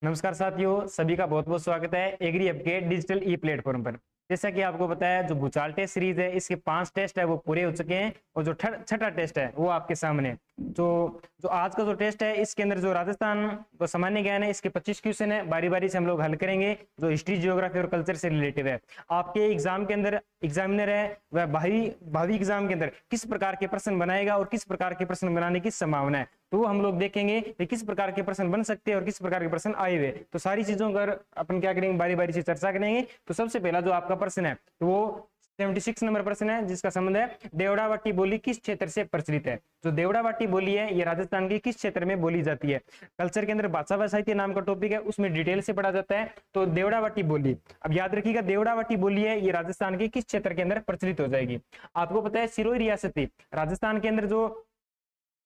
नमस्कार साथियों, सभी का बहुत बहुत स्वागत है एग्री ऐप के डिजिटल ई प्लेटफॉर्म पर। जैसा कि आपको पता है, जो भूचाल टेस्ट सीरीज है, इसके 5 टेस्ट है वो पूरे हो चुके हैं और जो छठा टेस्ट है वो आपके सामने है। जो आज का जो टेस्ट है, इसके अंदर जो राजस्थान तो सामान्य ज्ञान है, इसके 25 क्वेश्चन है। बारी बारी से हम लोग हल करेंगे। जो हिस्ट्री, जियोग्राफी और कल्चर से रिलेटेड है, आपके एग्जाम के अंदर एग्जामिनर है वह भावी एग्जाम के अंदर किस प्रकार के प्रश्न बनाएगा और किस प्रकार के प्रश्न बनाने की संभावना है, तो वो हम लोग देखेंगे कि किस प्रकार के प्रश्न बन सकते हैं और किस प्रकार के प्रश्न आए हुए। तो सारी चीजों पर अपन क्या करेंगे, बारी बारी से चर्चा करेंगे। तो सबसे पहला जो आपका प्रश्न है तो वो 76 नंबर प्रश्न है, जिसका संबंध है देवड़ावाटी बोली किस क्षेत्र से प्रचलित है। जो देवड़ावाटी बोली है ये राजस्थान के किस क्षेत्र में बोली जाती है। कल्चर के अंदर भाषा व साहित्य नाम का टॉपिक है, उसमें डिटेल से पढ़ा जाता है। तो देवड़ावाटी बोली, अब याद रखिएगा, देवड़ावाटी बोली है ये राजस्थान के किस क्षेत्र के अंदर प्रचलित हो जाएगी। आपको पता है सिरोही रियासत थी राजस्थान के अंदर, जो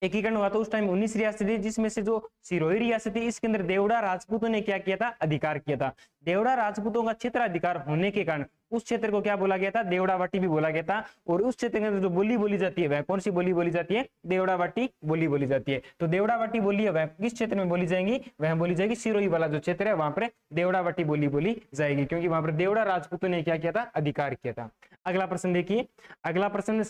एकीकरण हुआ था उस टाइम 19 रियासत थी, जिसमें से जो सिरोही रियासत थी इसके अंदर देवड़ा राजपूतों ने क्या किया था, अधिकार किया था। देवड़ा राजपूतों का क्षेत्राधिकार होने के कारण उस क्षेत्र को क्या बोला गया था, देवड़ावाटी भी बोला गया था। और उस क्षेत्र के अंदर जो बोली बोली जाती है वह कौन सी बोली बोली जाती है, देवड़ावाटी बोली बोली जाती है। तो देवड़ावाटी बोली है वह किस क्षेत्र में बोली जाएगी, वह बोली जाएगी सिरोही वाला जो क्षेत्र है वहां पर देवड़ावाटी बोली बोली जाएगी, क्योंकि वहां पर देवड़ा राजपूतों ने क्या किया था, अधिकार किया था। अगला प्रश्न देखिए, अगला प्रश्न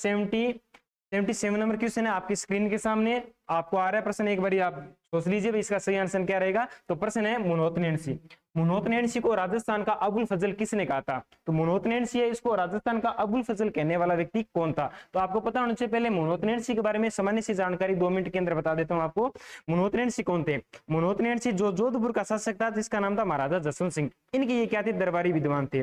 77 नंबर क्वेश्चन है आपकी स्क्रीन के सामने। आपको आ रहा है प्रश्न, एक बार आप सोच लीजिए इसका सही आंसर क्या रहेगा। तो प्रश्न है मुनोतनेंसी। मुनोतनेंसी को राजस्थान का अबुल फजल किसने कहा था। तो मुनोतनेंसी है, इसको राजस्थान का अबुल फजल कहने वाला व्यक्ति कौन था। तो आपको पता होना चाहिए। पहले मुनोतनेंसी के बारे में सामान्य सी जानकारी 2 मिनट के अंदर बता देता हूं आपको। मुनोतनेंसी कौन थे। मुनोतनेंसी जो जोधपुर का शासक था, जिसका नाम था महाराजा जसवंत सिंह। इनके ये क्या थे, दरबारी विद्वान थे।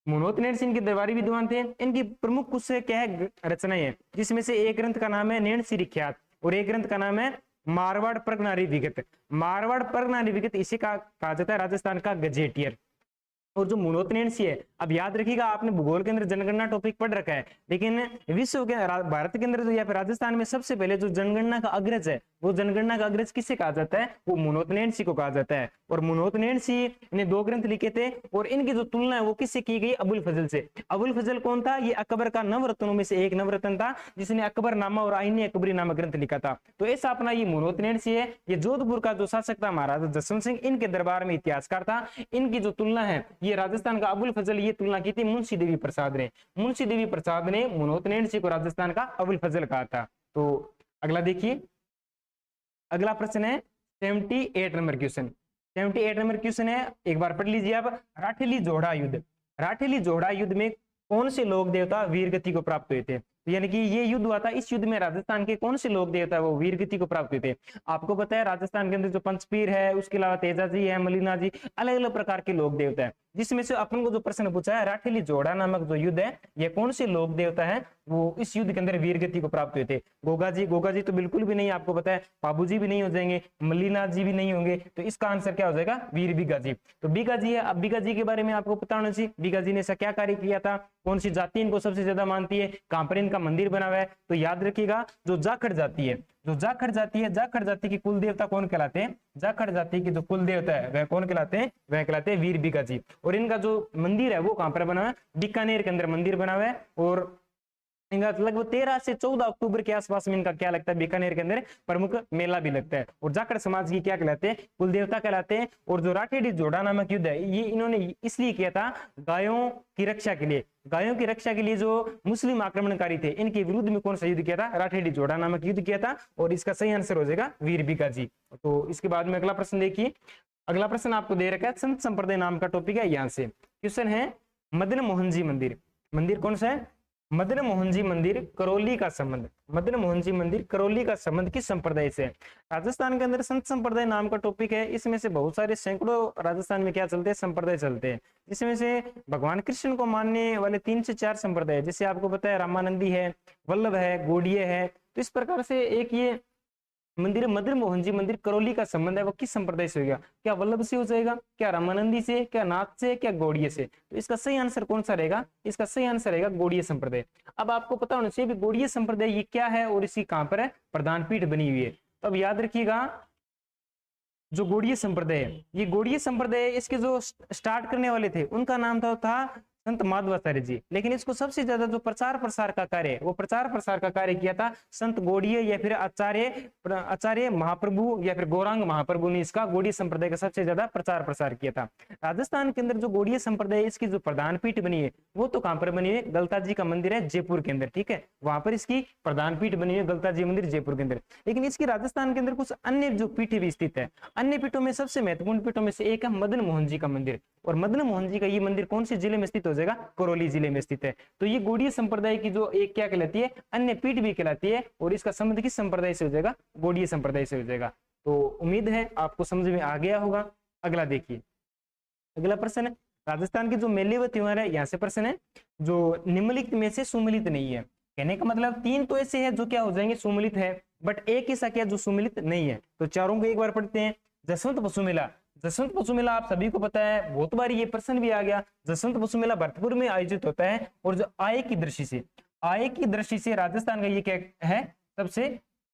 मुनोतनेंसी सिंह के दरबारी विद्वान थे। इनकी प्रमुख कुछ क्या है, रचनाएं हैं, जिसमें से एक ग्रंथ का नाम है नैणसी विख्यात और एक ग्रंथ का नाम है मारवाड़ प्रगनारी विगत। मारवाड़ प्रगनारी विगत इसे कहा जाता है राजस्थान का गजेटियर। और जो मुनोतनेंसी है, अब याद रखिएगा, आपने भूगोल के अंदर जनगणना टॉपिक पढ़ रखा है, लेकिन विश्व के भारत के अंदर जो या फिर राजस्थान में सबसे पहले जो जनगणना का अग्रज है, वो जनगणना का अग्रज किसे कहा जाता है, वो मुनोतनेंसी को कहा जाता है। और मुनोतनेंसी ने 2 ग्रंथ लिखे थे और इनकी जो तुलना है वो किससे की गई, अबुल फजल से। अबुल फजल कौन था, ये अकबर का नवरत्नों में से एक नवरत्न था, जिसने अकबरनामा और आईने अकबरी नामक ग्रंथ लिखा था। तो ऐसा अपना ये मुनोतनेंसी है, ये जोधपुर का जो शासक था महाराजा जसवंत सिंह, इनके दरबार में इतिहासकार था। इनकी जो तुलना है, ये राजस्थान का अबुल फजल, ये तुलना की थी मुंशी देवी प्रसाद ने। मुंशी देवी प्रसाद ने मुनोतनेंसी को राजस्थान का अबुल फजल कहा था। तो अगला देखिए, अगला प्रश्न है 78 नंबर क्वेश्चन। 78 नंबर क्वेश्चन है, एक बार पढ़ लीजिए आप। राठेली जोड़ा युद्ध, राठेली जोड़ा युद्ध में कौन से लोक देवता वीरगति को प्राप्त हुए थे। तो यानी कि ये युद्ध हुआ था, इस युद्ध में राजस्थान के कौन से लोक देवता वो वीरगति को प्राप्त हुए थे। आपको पता है राजस्थान के अंदर जो पंचपीर है, उसके अलावा तेजा जी है, मलिना जी, अलग अलग प्रकार के लोक देवता है, जिसमें से अपन को जो प्रश्न पूछा है, राठेली जोड़ा नामक जो युद्ध है, ये कौन से लोक देवता है वो इस युद्ध के अंदर वीरगति को प्राप्त हुए थे। गोगा जी तो बिल्कुल भी नहीं, आपको पता है बाबू जी भी नहीं हो जाएंगे, मल्लीनाथ जी भी नहीं होंगे। तो इसका आंसर क्या हो जाएगा, वीर बीघा जी। तो बीघा जी है। अब बीघा जी के बारे में आपको पता होना चाहिए, बीघा जी ने ऐसा क्या कार्य किया था, कौन सी जाति इनको सबसे ज्यादा मानती है, कहां पर इनका मंदिर बना हुआ है। तो याद रखिएगा, जो जाखड़ जाति है, जो जाखड़ जाति है, जाखड़ जाति की कुल देवता कौन कहलाते हैं, जाखड़ जाति के जो कुल देवता है वह कौन कहलाते हैं, वह कहलाते हैं वीर बीघा जी। और इनका जो मंदिर है वो कहां पर बना है, बीकानेर के अंदर मंदिर बना हुआ है। और इनका लगभग 13 से 14 अक्टूबर के आसपास में इनका क्या लगता है, बीकानेर के अंदर प्रमुख मेला भी लगता है। और जाखड़ समाज की क्या कहलाते हैं, कुल देवता कहलाते हैं। और जो राठेडी जोड़ा नामक युद्ध है, ये इन्होंने इसलिए किया था गायों की रक्षा के लिए। गायों की रक्षा के लिए जो मुस्लिम आक्रमणकारी थे, इनके विरुद्ध में कौन सा युद्ध किया था, राठेडी जोड़ा नामक युद्ध किया था। और इसका सही आंसर हो जाएगा वीर बीघा जी। तो इसके बाद में अगला प्रश्न देखिए, अगला प्रश्न आपको दे रखा है, संत संप्रदाय नाम का टॉपिक है। यहाँ से क्वेश्चन है, मदन मोहन जी मंदिर, मंदिर कौन सा है, मदन मोहन जी मंदिर करौली का संबंध, मदन मोहन जी मंदिर करौली का संबंध किस संप्रदाय से है। राजस्थान के अंदर संत संप्रदाय नाम का टॉपिक है। इसमें से बहुत सारे सैकड़ों राजस्थान में क्या चलते हैं, संप्रदाय चलते हैं, जिसमें से भगवान कृष्ण को मानने वाले 3 से 4 संप्रदाय, जैसे आपको पता है रामानंदी है, वल्लभ है, गोड़िये है। तो इस प्रकार से एक ये मंदिर मदन मोहन जी मंदिर करौली का संबंध है वो किस संप्रदाय से होगा, क्या वल्लभ से हो जाएगा, क्या रामानंदी से, क्या नाथ से, क्या गौड़िये से। तो इसका सही आंसर कौन सा रहेगा, इसका सही आंसर रहेगा गौड़िये संप्रदाय। अब आपको पता होना चाहिए गौड़िये संप्रदाय ये क्या है और इसकी कहां पर है, प्रधान पीठ बनी हुई है। तो अब याद रखिएगा, जो गौड़िये संप्रदाय है, ये गौड़िये संप्रदाय, इसके जो स्टार्ट करने वाले थे उनका नाम था संत माधवाचार्य जी। लेकिन इसको सबसे ज्यादा जो प्रचार प्रसार का कार्य, वो प्रचार प्रसार का कार्य किया था संत गौड़ीय या फिर आचार्य महाप्रभु या फिर गौरांग महाप्रभु ने इसका गौड़ीय संप्रदाय का सबसे ज्यादा प्रचार प्रसार किया था। राजस्थान के अंदर जो गौड़ीय संप्रदाय है, इसकी जो प्रधान पीठ बनी है वो तो कहां पर बनी है, गलता जी का मंदिर है जयपुर के अंदर, ठीक है, वहां पर इसकी प्रधान पीठ बनी है, गलता जी मंदिर जयपुर के अंदर। लेकिन इसकी राजस्थान के अंदर कुछ अन्य जो पीठें भी स्थित है। अन्य पीठों में सबसे महत्वपूर्ण पीठों में से एक है मदन मोहन जी का मंदिर, और मदन मोहन जी का ये मंदिर कौन से जिले में स्थित हो जाएगा, करौली जिले में स्थित है। तो ये गौड़ीय संप्रदाय की जो एक क्या कहलाती है, अन्य पीठ भी कहलाती है, और इसका संबंध किस संप्रदाय से हो जाएगा, गौड़ीय संप्रदाय से हो जाएगा। तो उम्मीद है आपको समझ में आ गया होगा। अगला देखिए, अगला प्रश्न है राजस्थान के जो मेले व त्योहार है, यहाँ से प्रश्न है जो निम्नलिखित में से सुमिलित नहीं है। कहने का मतलब तीन तो ऐसे हैं जो क्या हो जाएंगे, सुमिलित है, बट एक ऐसा क्या जो सुमिलित नहीं है। तो चारों को एक बार पढ़ते हैं। जसवंत पशु मेला, जसवंत पशु मेला आप सभी को पता है, बहुत बार ये प्रश्न भी आ गया। जसवंत पशु मेला भरतपुर में आयोजित होता है, और जो आय की दृष्टि से राजस्थान का ये क्या है, सबसे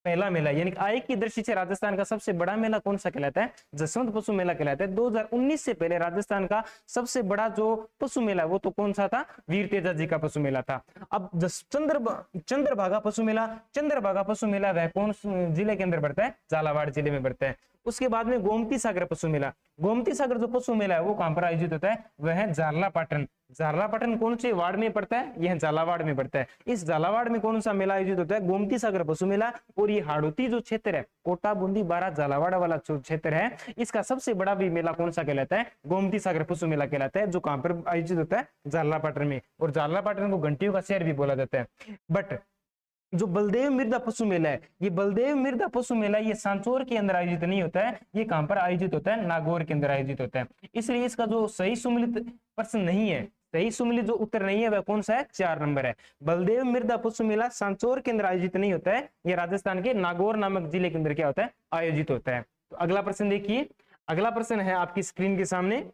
पहला मेला, यानी आय की दृष्टि से राजस्थान का सबसे बड़ा मेला कौन सा कहलाता है, जसवंत पशु मेला कहलाता है। 2019 से पहले राजस्थान का सबसे बड़ा जो पशु मेला वो तो कौन सा था, वीर तेजा जी का पशु मेला था। अब चंद्रभागा पशु मेला वह कौन जिले के अंदर पड़ता है, झालावाड़ जिले में पड़ता है। उसके बाद में गोमती सागर पशु मेला, गोमती सागर जो पशु मेला है वो कहां पर आयोजित होता है, वह है झालरापाटन। झालरापाटन कौन से वार्ड में पड़ता है, यह झालावाड़ में पड़ता है। इस झालावाड़ में कौन सा मेला आयोजित होता है, गोमती सागर पशु मेला। और ये हाड़ौती जो क्षेत्र है, कोटा बूंदी बारात झालावाड़ वाला जो क्षेत्र है, इसका सबसे बड़ा भी मेला कौन सा कहलाता है, गोमती सागर पशु मेला कहलाता है, जो कहां पर आयोजित होता है, झालरापाटन में। और झालरापाटन को घंटियों का शहर भी बोला जाता है। बट जो बलदेव मिर्दा पशु मेला है, ये बलदेव मिर्दा पशु मेला ये सांचौर के अंदर आयोजित नहीं होता है, ये कहां पर आयोजित होता है, नागौर के अंदर आयोजित होता है। इसलिए इसका जो सही सुमिलित प्रश्न नहीं है, सही सुमिलित जो उत्तर नहीं है वह कौन सा है, 4 नंबर है। बलदेव मिर्दा पशु मेला सांचौर के अंदर आयोजित नहीं होता है, यह राजस्थान के नागौर नामक जिले के अंदर क्या होता है, आयोजित होता है। तो अगला प्रश्न देखिए, अगला प्रश्न है आपकी स्क्रीन के सामने,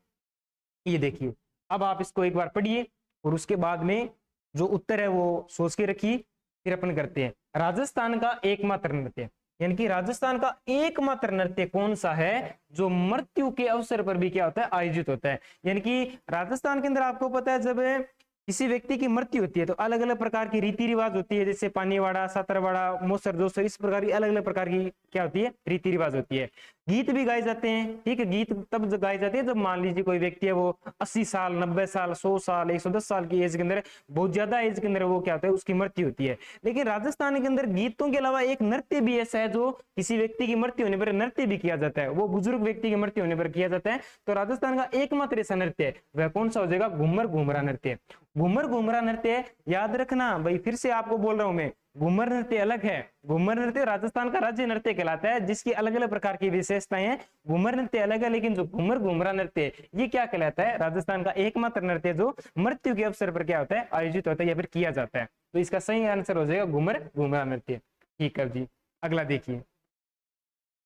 ये देखिए। अब आप इसको एक बार पढ़िए और उसके बाद में जो उत्तर है वो सोच के रखिए, फिर अपन करते हैं। राजस्थान का एकमात्र नृत्य, यानी कि राजस्थान का एकमात्र नृत्य कौन सा है जो मृत्यु के अवसर पर भी क्या होता है, आयोजित होता है। यानी कि राजस्थान के अंदर आपको पता है जब किसी व्यक्ति की मृत्यु होती है तो अलग अलग प्रकार की रीति रिवाज होती है, जैसे पानीवाड़ा, सातरवाड़ा, मोसर जोसर, इस प्रकार की अलग अलग प्रकार की क्या होती है, रीति रिवाज होती है। गीत भी गाए जाते हैं, ठीक है। गीत तब गाए जाते हैं जब मान लीजिए कोई व्यक्ति है वो 80 साल, 90 साल, 100 साल, 110 साल की एज के अंदर, बहुत ज्यादा एज के अंदर वो क्या होता है, उसकी मृत्यु होती है। लेकिन राजस्थान के अंदर गीतों के अलावा एक नृत्य भी ऐसा है जो किसी व्यक्ति की मृत्यु होने पर नृत्य भी किया जाता है, वो बुजुर्ग व्यक्ति की मृत्यु होने पर किया जाता है। तो राजस्थान का एकमात्र ऐसा नृत्य है, वह कौन सा हो जाएगा, घूमर घूमरा नृत्य। घूमर घूमरा नृत्य याद रखना भाई, फिर से आपको बोल रहा हूं मैं, घूमर नृत्य अलग है। घूमर नृत्य राजस्थान का राज्य नृत्य कहलाता है, जिसकी अलग अलग प्रकार की विशेषताएं हैं। घूमर नृत्य अलग है, लेकिन जो घूमर घूमरा नृत्य ये क्या कहलाता है, राजस्थान का एकमात्र नृत्य जो मृत्यु के अवसर पर क्या होता है, आयोजित होता है या फिर किया जाता है। तो इसका सही आंसर हो जाएगा घूमर घूमरा नृत्य। ठीक है जी, अगला देखिए।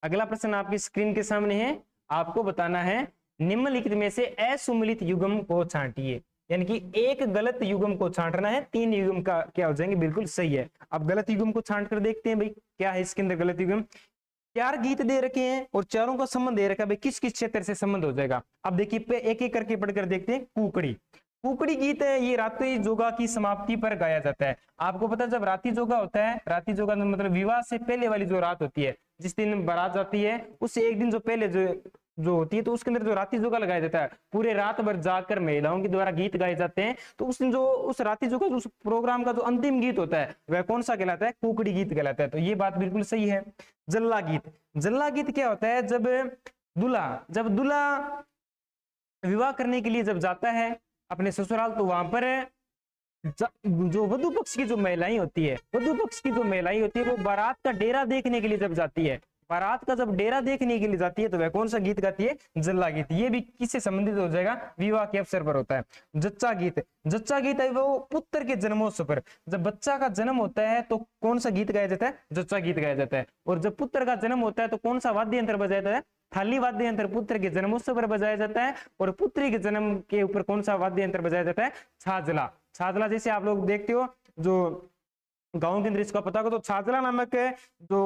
अगला प्रश्न आपकी स्क्रीन के सामने है, आपको बताना है निम्नलिखित में से असुमिलित युग्म को छांटिए। यानी कि एक गलत युग्म को छांटना है, 3 युग्म का क्या हो जाएंगे, बिल्कुल सही है। अब गलत युग्म को छांट कर देखते हैं भाई क्या है इसके अंदर गलत युग्म। 4 गीत दे रखे हैं और चारों का संबंध दे रखा है, भाई किस किस क्षेत्र से संबंध हो जाएगा। अब देखिए एक एक करके पढ़कर देखते हैं। कुकड़ी, कुकड़ी गीत है, ये रात्रि जोगा की समाप्ति पर गाया जाता है। आपको पता है जब रात्रि जोगा होता है, रात्रि जोगा मतलब विवाह से पहले वाली जो रात होती है, जिस दिन बारात जाती है उससे एक दिन जो पहले जो होती है, तो उसके अंदर जो रात्रि जोगा लगाया जाता है, पूरे रात भर जाकर महिलाओं के द्वारा गीत गाए जाते हैं। तो उस दिन जो उस रात्रि जोगा उस प्रोग्राम का जो अंतिम गीत होता है वह कौन सा कहलाता है, कुकड़ी गीत कहलाता है। तो ये बात बिल्कुल सही है। जल्ला गीत, जल्ला गीत क्या होता है, जब दूल्हा विवाह करने के लिए जब जाता है अपने ससुराल, तो वहां पर जो वधु पक्ष की जो महिलाएं होती है, वधु पक्ष की जो महिलाएं होती है, वो बारात का डेरा देखने के लिए जब जाती है, बारात का जब डेरा देखने के लिए जाती है, तो वह कौन सा गीत गाती है, जल्ला गीत। ये भी किससे संबंधित हो जाएगा, विवाह के अवसर पर होता है। जच्चा गीत, जच्चा गीत है वो पुत्र के जन्मोत्सव पर, जब बच्चा का जन्म होता है तो कौन सा गीत गाया जाता है, जच्चा गीत गाया जाता है। और जब पुत्र का जन्म होता है तो कौन सा वाद्य यंत्र बजाया जाता है, थाली वाद्य यंत्र पुत्र के जन्मोत्सव पर बजाया जाता है। और पुत्री के जन्म के ऊपर कौन सा वाद्य यंत्र बजाया जाता है, छाजला। छाजला जैसे आप लोग देखते हो जो गाँव के अंदर इसका पता हो तो छाजला नामक जो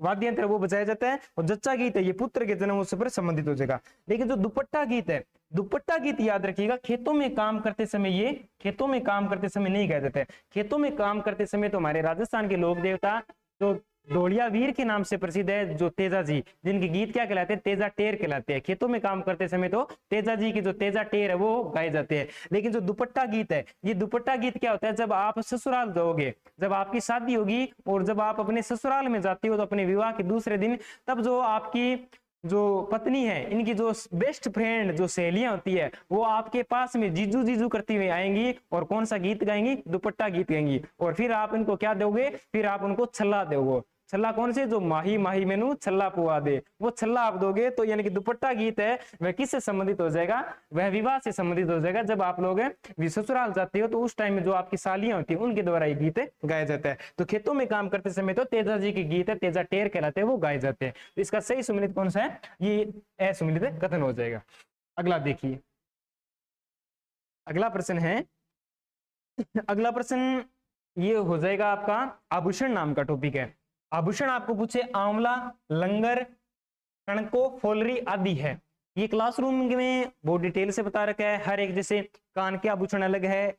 वाद्य यंत्र वो बजाया जाता है। और जच्चा गीत है ये पुत्र के जन्मोत्सव पर संबंधित हो जाएगा। लेकिन जो दुपट्टा गीत है, दुपट्टा गीत याद रखिएगा, खेतों में काम करते समय, ये खेतों में काम करते समय नहीं गाया जाता है। खेतों में काम करते समय तो हमारे राजस्थान के लोक देवता जो ढोलिया वीर के नाम से प्रसिद्ध है, जो तेजा जी, जिनके गीत क्या कहलाते हैं, तेजा टेर कहलाते हैं। खेतों में काम करते समय तो तेजा जी की जो तेजा टेर है वो गाए जाते हैं। लेकिन जो दुपट्टा गीत है, ये दुपट्टा गीत क्या होता है, जब आप ससुराल जाओगे, जब आपकी शादी होगी और जब आप अपने ससुराल में जाते हो तो अपने विवाह के दूसरे दिन, तब जो आपकी जो पत्नी है, इनकी जो बेस्ट फ्रेंड, जो सहेलियां होती है, वो आपके पास में जीजू जीजू करती हुई आएंगी और कौन सा गीत गाएंगी, दुपट्टा गीत गाएंगी। और फिर आप इनको क्या दोगे, फिर आप उनको छल्ला दोगे। छल्ला कौन से, जो माही माही मेनू छल्ला पुआ दे, वो छल्ला आप दोगे। तो यानी कि दुपट्टा गीत है वह किससे संबंधित हो जाएगा, वह विवाह से संबंधित हो जाएगा। जब आप लोग ससुराल जाते हो तो उस टाइम में जो आपकी सालियां होती है उनके द्वारा ये गीत गाया जाता है। तो खेतों में काम करते समय तो तेजा जी के गीत है, तेजा टेर कहलाते हैं, वो गाए जाते हैं। तो इसका सही सम्मिलित कौन सा है, ये असम्मिलित कथन हो जाएगा। अगला देखिए, अगला प्रश्न है, अगला प्रश्न ये हो जाएगा आपका आभूषण नाम का टॉपिक है। आभूषण आपको पूछे आंवला, लंगर, कणको, फोलरी आदि है। ये क्लासरूम में बहुत डिटेल से बता रखा है हर एक। जैसे कान के आभूषण अलग है,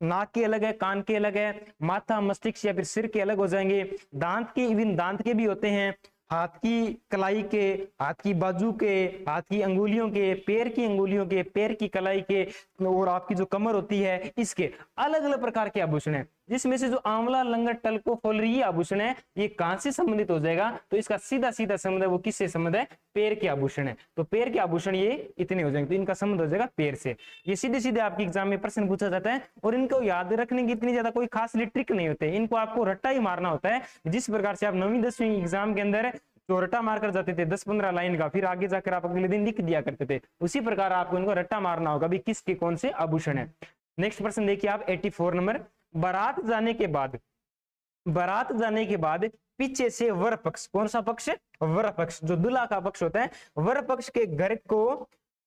नाक के अलग है, कान के अलग है, माथा मस्तिष्क या फिर सिर के अलग हो जाएंगे, दांत के, इवन दांत के भी होते हैं, हाथ की कलाई के, हाथ की बाजू के, हाथ की अंगुलियों के, पैर की अंगुलियों के, पैर की कलाई के, और आपकी जो कमर होती है, इसके अलग अलग प्रकार के आभूषण है। जिसमें से जो आंवला, लंगर, टलको, फोलरी ये आभूषण है, ये कहां से संबंधित हो जाएगा, तो इसका सीधा सीधा संबंध है वो किससे संबंध है, पैर के आभूषण है। तो पैर के आभूषण ये इतने हो जाएंगे, तो इनका संबंध हो जाएगा पैर से। ये सीधे सीधे आपके एग्जाम में प्रश्न पूछा जाता है और इनको याद रखने की इतनी ज्यादा कोई खास ट्रिक नहीं होते, इनको आपको रट्टा ही मारना होता है। जिस प्रकार से आप 9वीं 10वीं एग्जाम के अंदर जो रट्टा मारकर जाते थे 10-15 लाइन का, फिर आगे जाकर आप अगले दिन लिख दिया करते थे, उसी प्रकार आपको इनको रट्टा मारना होगा भी किसके कौन से आभूषण है। नेक्स्ट प्रश्न देखिए आप 84 नंबर, बारात जाने के बाद, बारात जाने के बाद पीछे से वर पक्ष, कौन सा पक्ष, वर पक्ष, जो दूल्हा का पक्ष होता है, वर पक्ष के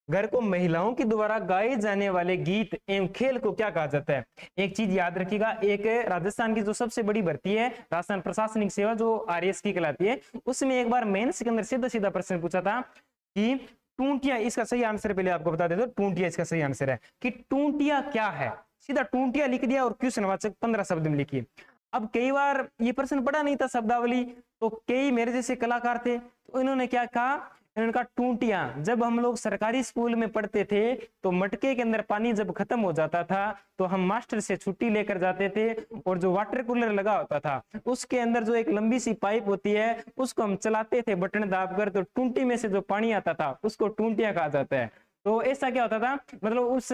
घर को महिलाओं के द्वारा गाए जाने वाले गीत एवं खेल को क्या कहा जाता है। एक चीज याद रखिएगा, एक राजस्थान की जो सबसे बड़ी भर्ती है राजस्थान प्रशासनिक सेवा जो आरएएस की कहलाती है, उसमें एक बार मेंस के अंदर सीधा सीधा प्रश्न पूछा था कि टूंटिया, इसका सही आंसर पहले आपको बता देते, टूंटिया इसका सही आंसर है कि टूंटिया क्या है। सीधा टूंटिया लिख दिया और क्वेश्चनवाचक 15 शब्द में लिखिए। अब कई बार ये प्रश्न पढ़ा नहीं था शब्दावली, तो कई मेरे जैसे कलाकार थे तो इन्होंने क्या कहा, इन्होंने कहा टूंटियां। जब हम लोग सरकारी स्कूल में पढ़ते थे तो मटके के अंदर पानी जब खत्म हो जाता था तो हम मास्टर से छुट्टी लेकर जाते थे और जो वाटर कूलर लगा होता था उसके अंदर जो एक लंबी सी पाइप होती है उसको हम चलाते थे बटन दाबकर, तो टूंटी में से जो पानी आता था उसको टूंटियां कहा जाता है। तो ऐसा क्या होता था, मतलब उस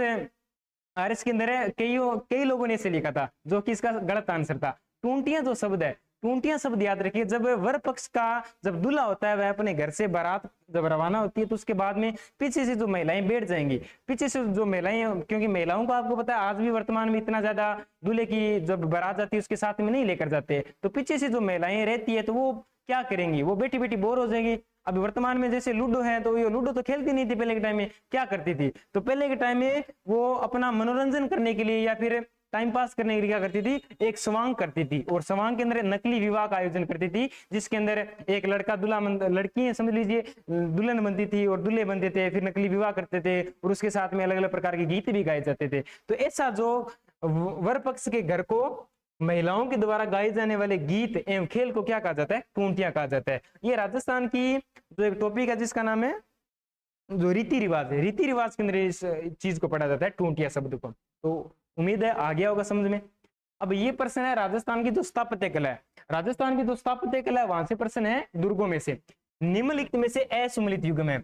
आरएस के अंदर कई लोगों ने इसे लिखा था, जो कि इसका गलत आंसर था। टूंटियां जो शब्द है, टूंटियां शब्द याद रखिए, जब वर पक्ष का जब दूल्हा होता है वह अपने घर से बारात जब रवाना होती है तो उसके बाद में पीछे से जो महिलाएं बैठ जाएंगी, पीछे से जो महिलाएं, क्योंकि महिलाओं को आपको पता है आज भी वर्तमान में इतना ज्यादा दूल्हे की जब बारात जाती है उसके साथ में नहीं लेकर जाते, तो पीछे से जो महिलाएं रहती है तो वो क्या करेंगी, वो बैठी बैठी बोर हो जाएंगी। अभी वर्तमान में जैसे लूडो है तो ये लूडो तो खेलती नहीं थी, पहले के टाइम में क्या करती थी, तो पहले के टाइम में वो अपना मनोरंजन करने के लिए या फिर टाइम पास करने के लिए क्या करती थी, एक स्वांग करती थी, और स्वांग के अंदर नकली विवाह का आयोजन करती थी, जिसके अंदर एक लड़का दूल्हा, लड़की समझ लीजिए दुल्हन बनती थी और दूल्हे बनते थे, फिर नकली विवाह करते थे और उसके साथ में अलग अलग प्रकार के गीत भी गाए जाते थे। तो ऐसा जो वर पक्ष के घर को महिलाओं के द्वारा गाए जाने वाले गीत एवं खेल को क्या कहा जाता है, टूंटियां कहा जाता है। ये राजस्थान की जो एक टॉपिक है जिसका नाम है जो रीति रिवाज है, रीति रिवाज के अंदर इस चीज को पढ़ा जाता है, टूंटिया शब्द को। तो उम्मीद है आ गया होगा समझ में। अब ये प्रश्न है राजस्थान की जो स्थापत्य कला है, राजस्थान की जो स्थापत्य कला है वहां से प्रश्न है दुर्गों में से निम्नलिखित में से असुमेलित युग में।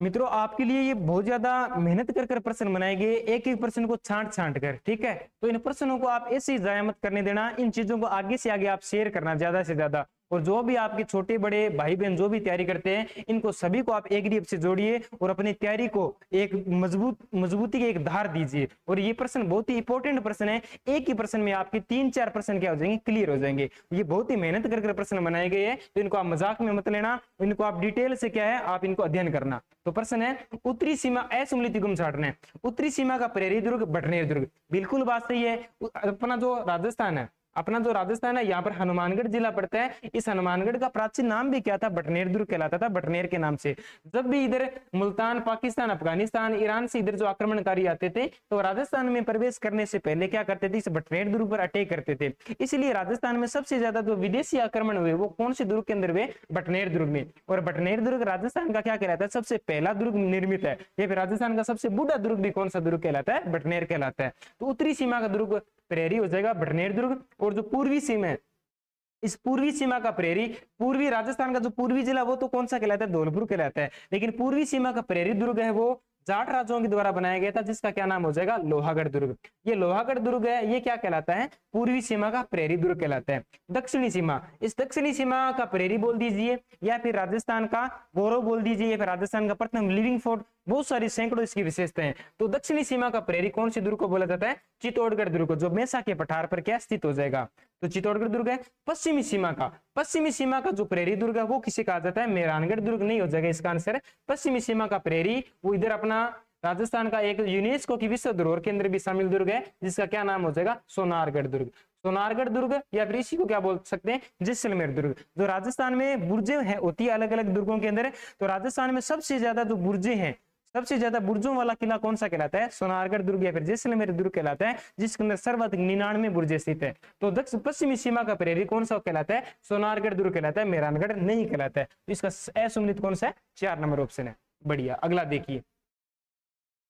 मित्रों आपके लिए ये बहुत ज्यादा मेहनत कर कर प्रश्न बनाए गए, एक एक प्रश्न को छांट छांट कर, ठीक है। तो इन प्रश्नों को आप ऐसे ही जाया मत करने देना, इन चीजों को आगे से आगे आप शेयर करना ज्यादा से ज्यादा। और जो भी आपके छोटे बड़े भाई बहन जो भी तैयारी करते हैं इनको सभी को आप एक से जोड़िए और अपनी तैयारी को एक मजबूती की एक धार दीजिए। और ये प्रश्न बहुत ही इंपॉर्टेंट प्रश्न है, एक ही प्रश्न में आपके 3-4 प्रश्न क्या हो जाएंगे, क्लियर हो जाएंगे। ये बहुत ही मेहनत करके प्रश्न बनाए गए हैं, तो इनको आप मजाक में मत लेना, इनको आप डिटेल से क्या है आप इनको अध्ययन करना। तो प्रश्न है उत्तरी सीमा असुमेलित युग में छाटना है, उत्तरी सीमा का प्रेरी दुर्ग, बटनेर दुर्ग, बिल्कुल बात सही है। अपना जो राजस्थान है, अपना जो राजस्थान है यहाँ पर हनुमानगढ़ जिला पड़ता है। इस हनुमानगढ़ का प्राचीन नाम भी क्या था, बटनेर दुर्ग कहलाता था, बटनेर के नाम से। जब भी इधर मुल्तान, पाकिस्तान, अफगानिस्तान, ईरान से इधर जो आक्रमणकारी आते थे तो राजस्थान में प्रवेश करने से पहले क्या करते थे, इस बटनेर दुर्ग पर अटैक करते थे। इसलिए राजस्थान में सबसे ज्यादा जो विदेशी आक्रमण हुए वो कौन से दुर्ग के अंदर हुए, बटनेर दुर्ग में। और बटनेर दुर्ग राजस्थान का क्या कहलाता है, सबसे पहला दुर्ग निर्मित है। या फिर राजस्थान का सबसे बूढ़ा दुर्ग भी कौन सा दुर्ग कहलाता है, बटनेर कहलाता है। तो उत्तरी सीमा का दुर्ग प्रहरी हो जाएगा बटनेर दुर्ग। और जो पूर्वी सीमा है, इस पूर्वी सीमा का प्रहरी, पूर्वी राजस्थान का जो पूर्वी जिला वो तो कौन सा कहलाता है, धौलपुर कहलाता है। लेकिन पूर्वी सीमा का प्रहरी दुर्ग है वो जाट राजाओं के द्वारा बनाया गया था, जिसका क्या नाम हो जाएगा, लोहागढ़ दुर्ग। ये लोहागढ़ दुर्ग है, ये क्या कहलाता है, पूर्वी सीमा का प्रहरी दुर्ग कहलाता है। दक्षिणी सीमा, इस दक्षिणी सीमा का प्रहरी बोल दीजिए, या फिर राजस्थान का गौरव बोल दीजिए, या फिर राजस्थान का प्रथम लिविंग फोर्ट, बहुत सारी सैकड़ों इसकी विशेषताएं। तो दक्षिणी सीमा का प्रहरी कौन सी दुर्ग को बोला जाता है, चित्तौड़गढ़ दुर्ग को, जो मेसा के पठार पर क्या स्थित हो जाएगा, तो चित्तौड़गढ़ दुर्ग है। पश्चिमी सीमा का जो प्रहरी दुर्ग है वो किसे कहा जाता है, मेहरानगढ़ दुर्ग नहीं हो जाएगा इसका आंसर। पश्चिमी सीमा का प्रहरी वो इधर अपना राजस्थान का एक यूनेस्को की विश्व धरोहर के अंदर भी शामिल दुर्ग है, जिसका क्या नाम हो जाएगा, सोनारगढ़ दुर्ग। सोनारगढ़ दुर्ग, या फिर इसी को क्या बोल सकते हैं, जैसलमेर दुर्ग। जो राजस्थान में बुर्जें है होती है अलग अलग दुर्गों के अंदर, तो राजस्थान में सबसे ज्यादा जो बुर्जें हैं, सबसे ज्यादा बुर्जों वाला किला कौन सा कहलाता है, सोनारगढ़ दुर्ग या फिर जैसलमेर दुर्ग कहलाता है, जिसके अंदर सर्वाधिक 99 बुर्जें स्थित है। तो दक्षिण पश्चिमी सीमा का प्रहरी कौन सा कहलाता है, सोनारगढ़ दुर्ग कहलाता है, मेहरानगढ़ नहीं कहलाता है। तो इसका असुम्मिलित कौन सा है, 4 नंबर ऑप्शन है। बढ़िया, अगला देखिए।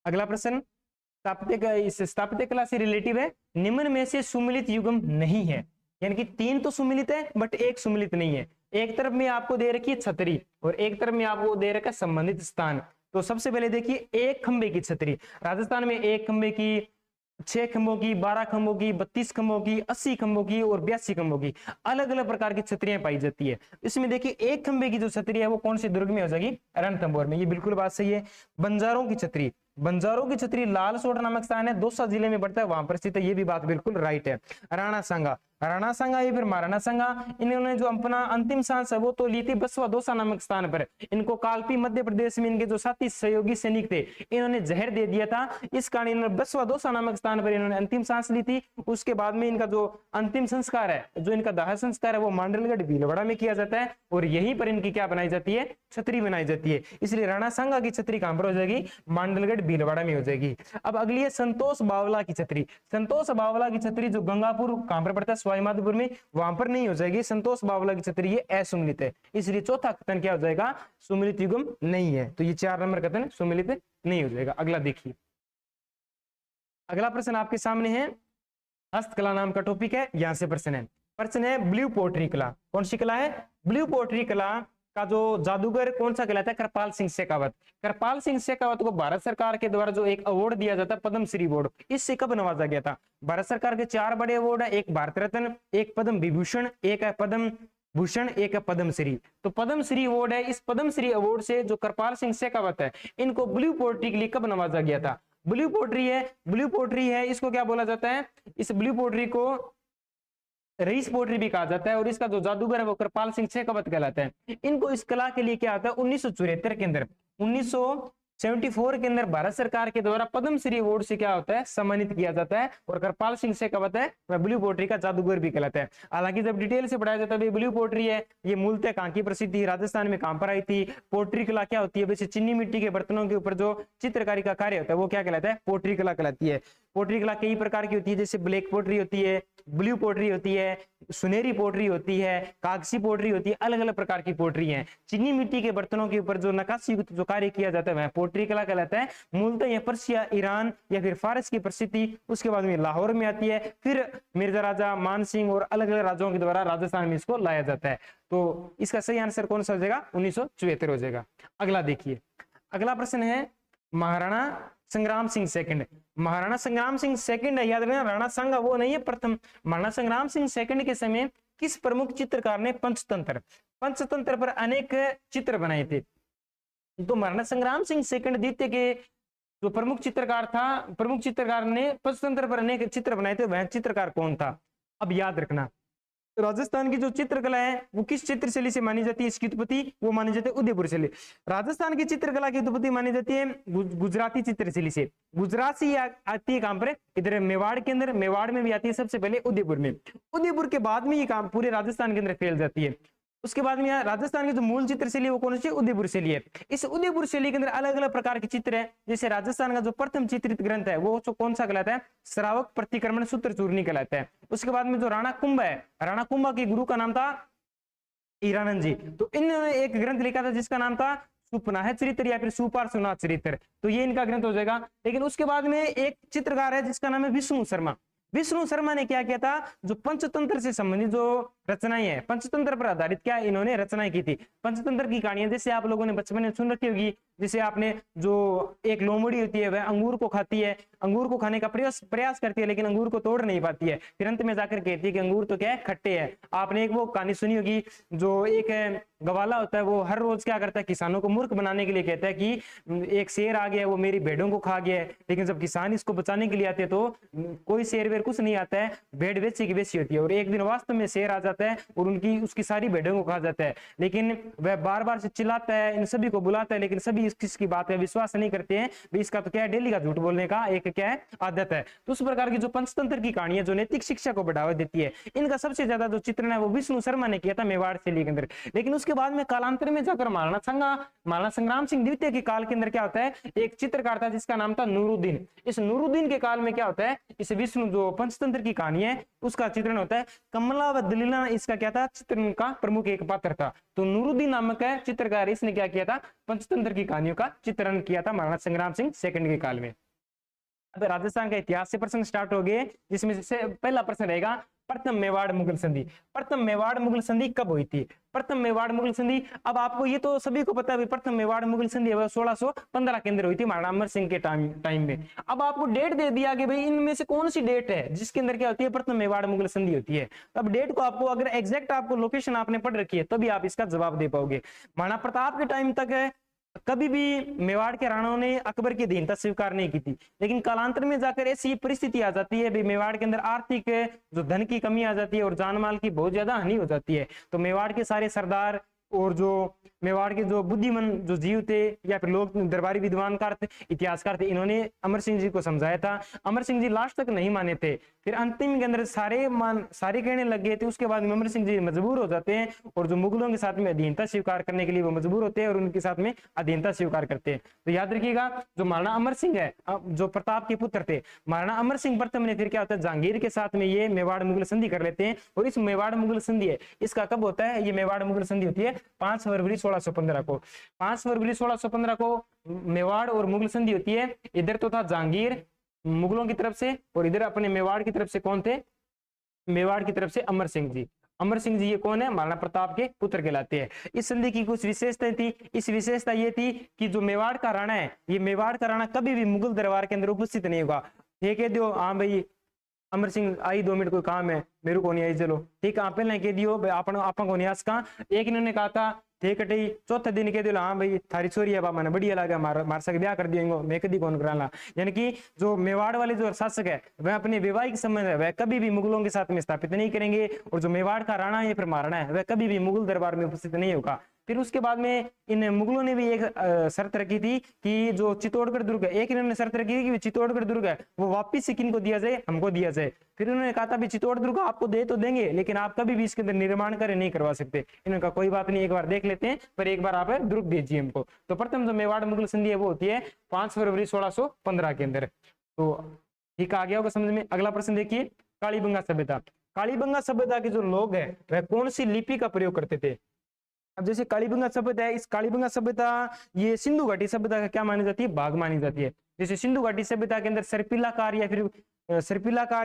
अगला प्रश्न स्थापत्य कला से रिलेटिव है। निम्न में से सुमिलित युग्म नहीं है, यानी कि 3 तो सुमिलित है बट एक सुमिलित नहीं है। एक तरफ में आपको दे रखी है छतरी और एक तरफ में आपको दे रखा है संबंधित स्थान। तो सबसे पहले देखिए, एक खंबे की छतरी, राजस्थान में एक खंबे की, 6 खंभों की, 12 खंभों की, 32 खंभों की, 80 खंभों की और 82 खंभों की अलग अलग प्रकार की छतरियां पाई जाती है। इसमें देखिए एक खंबे की जो छतरी है वो कौन से दुर्ग में हो जाएगी, रणथंभौर में। ये बिल्कुल बात सही है। बंजारों की छतरी लालसोट नामक स्थान है, दौसा जिले में पड़ता है, वहां पर स्थित है। ये भी बात बिल्कुल राइट है। राणा सांगा या फिर महाराणा सांगा, इन्होंने जो अपना अंतिम सांस है वो तो ली थी बसवा दौसा नामक स्थान पर। इनको कालपी मध्य प्रदेश में इनके जो साथी सहयोगी सैनिक थे इन्होंने जहर दे दिया था, इस कारण इन्होंने बसवा दौसा नामक स्थान पर इन्होंने अंतिम सांस ली थी। उसके बाद में इनका जो अंतिम संस्कार है, जो इनका दाह संस्कार है वो मांडलगढ़ भीलवाड़ा में किया जाता है और यहीं पर इनकी क्या बनाई जाती है, छतरी बनाई जाती है। इसलिए राणा सांगा की छतरी कहां पर हो जाएगी, मांडलगढ़ भीलवाड़ा में हो जाएगी। अब अगली है संतोष बावला की छतरी। संतोष बावला की छतरी जो गंगापुर कहां पर पड़ता है, सवाई माधोपुर में, वहां पर नहीं हो जाएगी। संतोष बावला की छतरी ये असुमिलित है, इसलिए चौथा कथन क्या हो जाएगा, सुमिलित युग्म नहीं है। तो ये 4 नंबर कथन सुमिलित नहीं हो जाएगा। अगला देखिए, अगला प्रश्न आपके सामने है, हस्तकला नाम का टॉपिक है, यहां से प्रश्न है ब्लू पोट्री कला। कौन सी कला है, ब्लू पोट्री कला का जो जादूगर कौन सा कहलाता है, कृपाल सिंह शेखावत। कृपाल सिंह शेखावत को भारत सरकार के द्वारा जो एक अवार्ड दिया जाता है, पद्मश्री अवार्ड, इससे कब नवाजा गया था। भारत सरकार के 4 बड़े अवार्ड है, एक भारत रत्न, एक पद्म विभूषण, एक है पद्म भूषण, एक है पद्मश्री। तो पद्मश्री अवार्ड है, इस पद्मश्री अवार्ड से जो कृपाल सिंह शेखावत है इनको ब्लू पोट्री के लिए कब नवाजा गया था। ब्लू पोट्री है, इसको क्या बोला जाता है, इस ब्लू पोट्री को रईस पोट्री भी कहा जाता है और इसका जो जादूगर है वो कृपाल सिंह शेखावत कहलाता है। इनको इस कला के लिए क्या आता है, 1974 के अंदर 1974 के अंदर भारत सरकार के द्वारा पद्मश्री अवार्ड से क्या होता है, सम्मानित किया जाता है। और कृपाल सिंह शेखावत है वह ब्लू पोट्री का जादूगर भी कहलाता है। हालांकि जब डिटेल से पढ़ाया जाता है ब्लू पोट्री है ये मूलतः कहां की प्रसिद्ध थी, राजस्थान में कहां पर आई थी। पोट्री कला क्या होती है, वैसे चीनी मिट्टी के बर्तनों के ऊपर जो चित्रकारी का कार्य होता है वो क्या कहलाता है, पोट्री कला कहलाती है। पोट्री कला कई प्रकार की होती है, जैसे ब्लैक पोट्री होती है, ब्लू पोट्री होती है, सुनहरी पोट्री होती है, कागसी पोट्री होती है, अलग अलग प्रकार की पोट्री है। चीनी मिट्टी के बर्तनों के ऊपर जो नक्काशी युक्त जो कार्य किया जाता है वह पोट्री कला कहलाता है। मूलतः यह पर्शिया, ईरान या फिर फारस की प्रसिद्धि, उसके बाद में लाहौर में आती है, फिर मिर्जा राजा मान सिंह और अलग अलग राजाओं के द्वारा राजस्थान में इसको लाया जाता है। तो इसका सही आंसर कौन सा हो जाएगा, 1974 हो जाएगा। अगला देखिए, अगला प्रश्न है महाराणा संग्राम सिंह सेकंड। महाराणा संग्राम सिंह सेकंड याद रखना, राणा सांगा वो नहीं है प्रथम। महाराणा संग्राम सिंह सेकंड के समय किस प्रमुख चित्रकार ने पंचतंत्र पर अनेक चित्र बनाए थे। तो महाराणा संग्राम सिंह सेकंड द्वितीय के जो प्रमुख चित्रकार ने पंचतंत्र पर अनेक चित्र बनाए थे, वह चित्रकार कौन था। अब याद रखना, राजस्थान की जो चित्रकला है वो किस चित्र शैली से मानी जाती है, इसकी उत्पत्ति वो मानी जाती है उदयपुर शैली। राजस्थान की चित्रकला की उत्पत्ति मानी जाती है गुजराती चित्र शैली से। गुजरात से आती है कहां पर, इधर मेवाड़ के अंदर, मेवाड़ में भी आती है सबसे पहले उदयपुर में, उदयपुर के बाद में ये काम पूरे राजस्थान के अंदर फैल जाती है। उसके बाद में राजस्थान की जो मूल चित्र शैली वो कौन सी, उदयपुर शैली है। इस उदयपुर शैली के अंदर अलग अलग प्रकार के चित्र है। जैसे राजस्थान का जो प्रथम चित्रित ग्रंथ है वो कौन सा कहलाता है, श्रावक प्रतिक्रमण सूत्र चूर्णी कहलाता है। उसके बाद में जो राणा कुंभ है, राणा कुंभा के गुरु का नाम था हीरानंद जी, तो इन्होंने एक ग्रंथ लिखा था जिसका नाम था सुपनाह चरित्र या फिर सुपार्श्वनाथ चरित्र, तो ये इनका ग्रंथ हो जाएगा। लेकिन उसके बाद में एक चित्रकार है जिसका नाम है विष्णु शर्मा। विष्णु शर्मा ने क्या किया था, जो पंचतंत्र से संबंधित जो रचनाएं हैं, पंचतंत्र पर आधारित क्या इन्होंने रचनाएं की थी। पंचतंत्र की कहानियां जैसे आप लोगों ने बचपन में सुन रखी होगी, जैसे आपने जो एक लोमड़ी होती है वह अंगूर को खाती है, अंगूर को खाने का प्रयास करती है लेकिन अंगूर को तोड़ नहीं पाती है, फिर अंत में जाकर कहती है कि अंगूर तो क्या है, खट्टे है। आपने एक वो कहानी सुनी होगी, जो एक गवाला होता है वो हर रोज क्या करता है, किसानों को मूर्ख बनाने के लिए कहता है कि एक शेर आ गया वो मेरी भेड़ों को खा गया है। लेकिन जब किसान इसको बचाने के लिए आते हैं तो कोई शेर वेर कुछ नहीं आता है, भेड़ वेची की वेची होती है। और एक दिन वास्तव में शेर आ जाता है और उसकी सारी भेड़ों को खा जाता है। लेकिन वह बार बार से चिल्लाता है, इन सभी को बुलाता है, लेकिन सभी इसकी बात पे विश्वास नहीं करते हैं। इसका तो क्या है, डेली का झूठ बोलने का एक क्या है, आदत है। तो उस प्रकार की जो पंचतंत्र की कहानी है जो नैतिक शिक्षा को बढ़ावा देती है, इनका सबसे ज्यादा जो चित्रण है वो विष्णु शर्मा ने किया था मेवाड़ शैली के अंदर। लेकिन उसके बाद में कालांतर में जाकर महाराणा संग्राम सिंह द्वितीय के काल के अंदर क्या होता है, एक चित्रकार था जिसका नाम था नूरुद्दीन। इस नूरुद्दीन के काल में क्या होता है, इस विष्णु जो पंचतंत्र की कहानी है उसका चित्रण होता है। कमला व दलीला इसका क्या था, चित्रण का प्रमुख एक पात्र था। तो नूरुद्दीन नामक है चित्रकार, इसने क्या किया था, पंचतंत्र की कहानियों का चित्रण किया था महाराणा संग्राम सिंह सेकंड के काल में। अब राजस्थान का इतिहास से प्रश्न स्टार्ट हो गए, जिसमें से पहला प्रश्न रहेगा प्रथम मेवाड़ मुगल संधि। प्रथम मेवाड़ मुगल संधि कब हुई थी, प्रथम मेवाड़ मुगल संधि। अब आपको ये तो सभी को पता है प्रथम मेवाड़ मुगल संधि 1615 के अंदर हुई थी महाराणा अमर सिंह के टाइम में। अब आपको डेट दे दिया कि भाई इनमें से कौन सी डेट है जिसके अंदर क्या होती है, प्रथम मेवाड़ मुगल संधि होती है। अब डेट को आपको अगर एग्जैक्ट आपको लोकेशन आपने पढ़ रखी है तभी आप इसका जवाब दे पाओगे। महाराणा प्रताप के टाइम तक है कभी भी मेवाड़ के राणाओं ने अकबर की अधीनता स्वीकार नहीं की थी। लेकिन कालांतर में जाकर ऐसी परिस्थिति आ जाती है, मेवाड़ के अंदर आर्थिक जो धन की कमी आ जाती है और जान माल की बहुत ज्यादा हानि हो जाती है। तो मेवाड़ के सारे सरदार और जो मेवाड़ के जो बुद्धिमान जो जीव थे या फिर लोग दरबारी विद्वानकार थे, इतिहासकार थे, इन्होंने अमर सिंह जी को समझाया था। अमर सिंह जी लास्ट तक नहीं माने थे, फिर अंतिम के अंदर सारे कहने लग गए थे। उसके बाद अमर सिंह जी मजबूर हो जाते हैं और जो मुगलों के साथ में अधीनता स्वीकार करने के लिए वो मजबूर होते हैं और उनके साथ में अधीनता स्वीकार करते हैं। तो याद रखिएगा जो महाराणा अमर सिंह है जो प्रताप के पुत्र थे, महाराणा अमर सिंह प्रथम ने फिर क्या होता है जहांगीर के साथ में ये मेवाड़ मुगल संधि कर लेते हैं। और इस मेवाड़ मुगल संधि है इसका कब होता है, ये मेवाड़ मुगल संधि होती है 5 फरवरी 1615 को। 5 फरवरी 1615 को मेवाड़ और मुगल संधि होती है। इधर तो था जहांगीर मुगलों की तरफ से और इधर अपने मेवाड़ की तरफ से कौन थे, मेवाड़ की तरफ से अमर सिंह जी। अमर सिंह जी ये कौन है, महाराणा प्रताप के पुत्र कहलाते हैं। इस संधि की कुछ विशेषताएं थी। इस विशेषता ये थी कि जो मेवाड़ का राणा है, ये मेवाड़ का राणा कभी भी मुगल दरबार के अंदर उपस्थित नहीं होगा। ये कह दो हाँ भाई अमर सिंह आई 2 मिनट कोई काम है, मेरे को नहीं आई, चलो ठीक है आप पहले कह दियो आपा को नहीं आसका। एक इन्होंने कहा था थे कटई, चौथे दिन कह दियो हाँ भाई थारी छोरी है बाबा, मैंने बढ़िया लगा मार सके ब्याह कर दियो, मैं कभी कौन कराला। यानी कि जो मेवाड़ वाले जो शासक है वह अपने वैवाहिक संबंध है वह कभी भी मुगलों के साथ में स्थापित नहीं करेंगे। और जो मेवाड़ का राणा है फिर महाराणा है वह कभी भी मुगल दरबार में उपस्थित नहीं होगा। फिर उसके बाद में इन मुगलों ने भी एक शर्त रखी थी कि जो चित्तौड़गढ़ दुर्ग है, एक इन्होंने शर्त रखी थी कि चित्तौड़गढ़ दुर्ग है वो वापिस से किनको दिया जाए, हमको दिया जाए। फिर उन्होंने कहा था चित्तौड़ दुर्ग आपको दे तो देंगे लेकिन आप कभी भी इसके अंदर निर्माण करे नहीं करवा सकते। इन्होंने कहा कोई बात नहीं, एक बार देख लेते हैं पर एक बार आप दुर्ग दीजिए हमको। तो प्रथम जो मेवाड़ मुगल संधि है वो होती है 5 फरवरी 1615 के अंदर। तो ठीक आ गया होगा समझ में। अगला प्रश्न देखिए, कालीबंगा सभ्यता। कालीबंगा सभ्यता के जो लोग हैं वह कौन सी लिपि का प्रयोग करते थे। अब जैसे कालीबंगा सभ्यता है, इस कालीबंगा सभ्यता ये सिंधु घाटी सभ्यता का क्या मानी जाती है, भाग मानी जाती है। जैसे सिंधु घाटी सभ्यता के अंदर सर्पिलाकार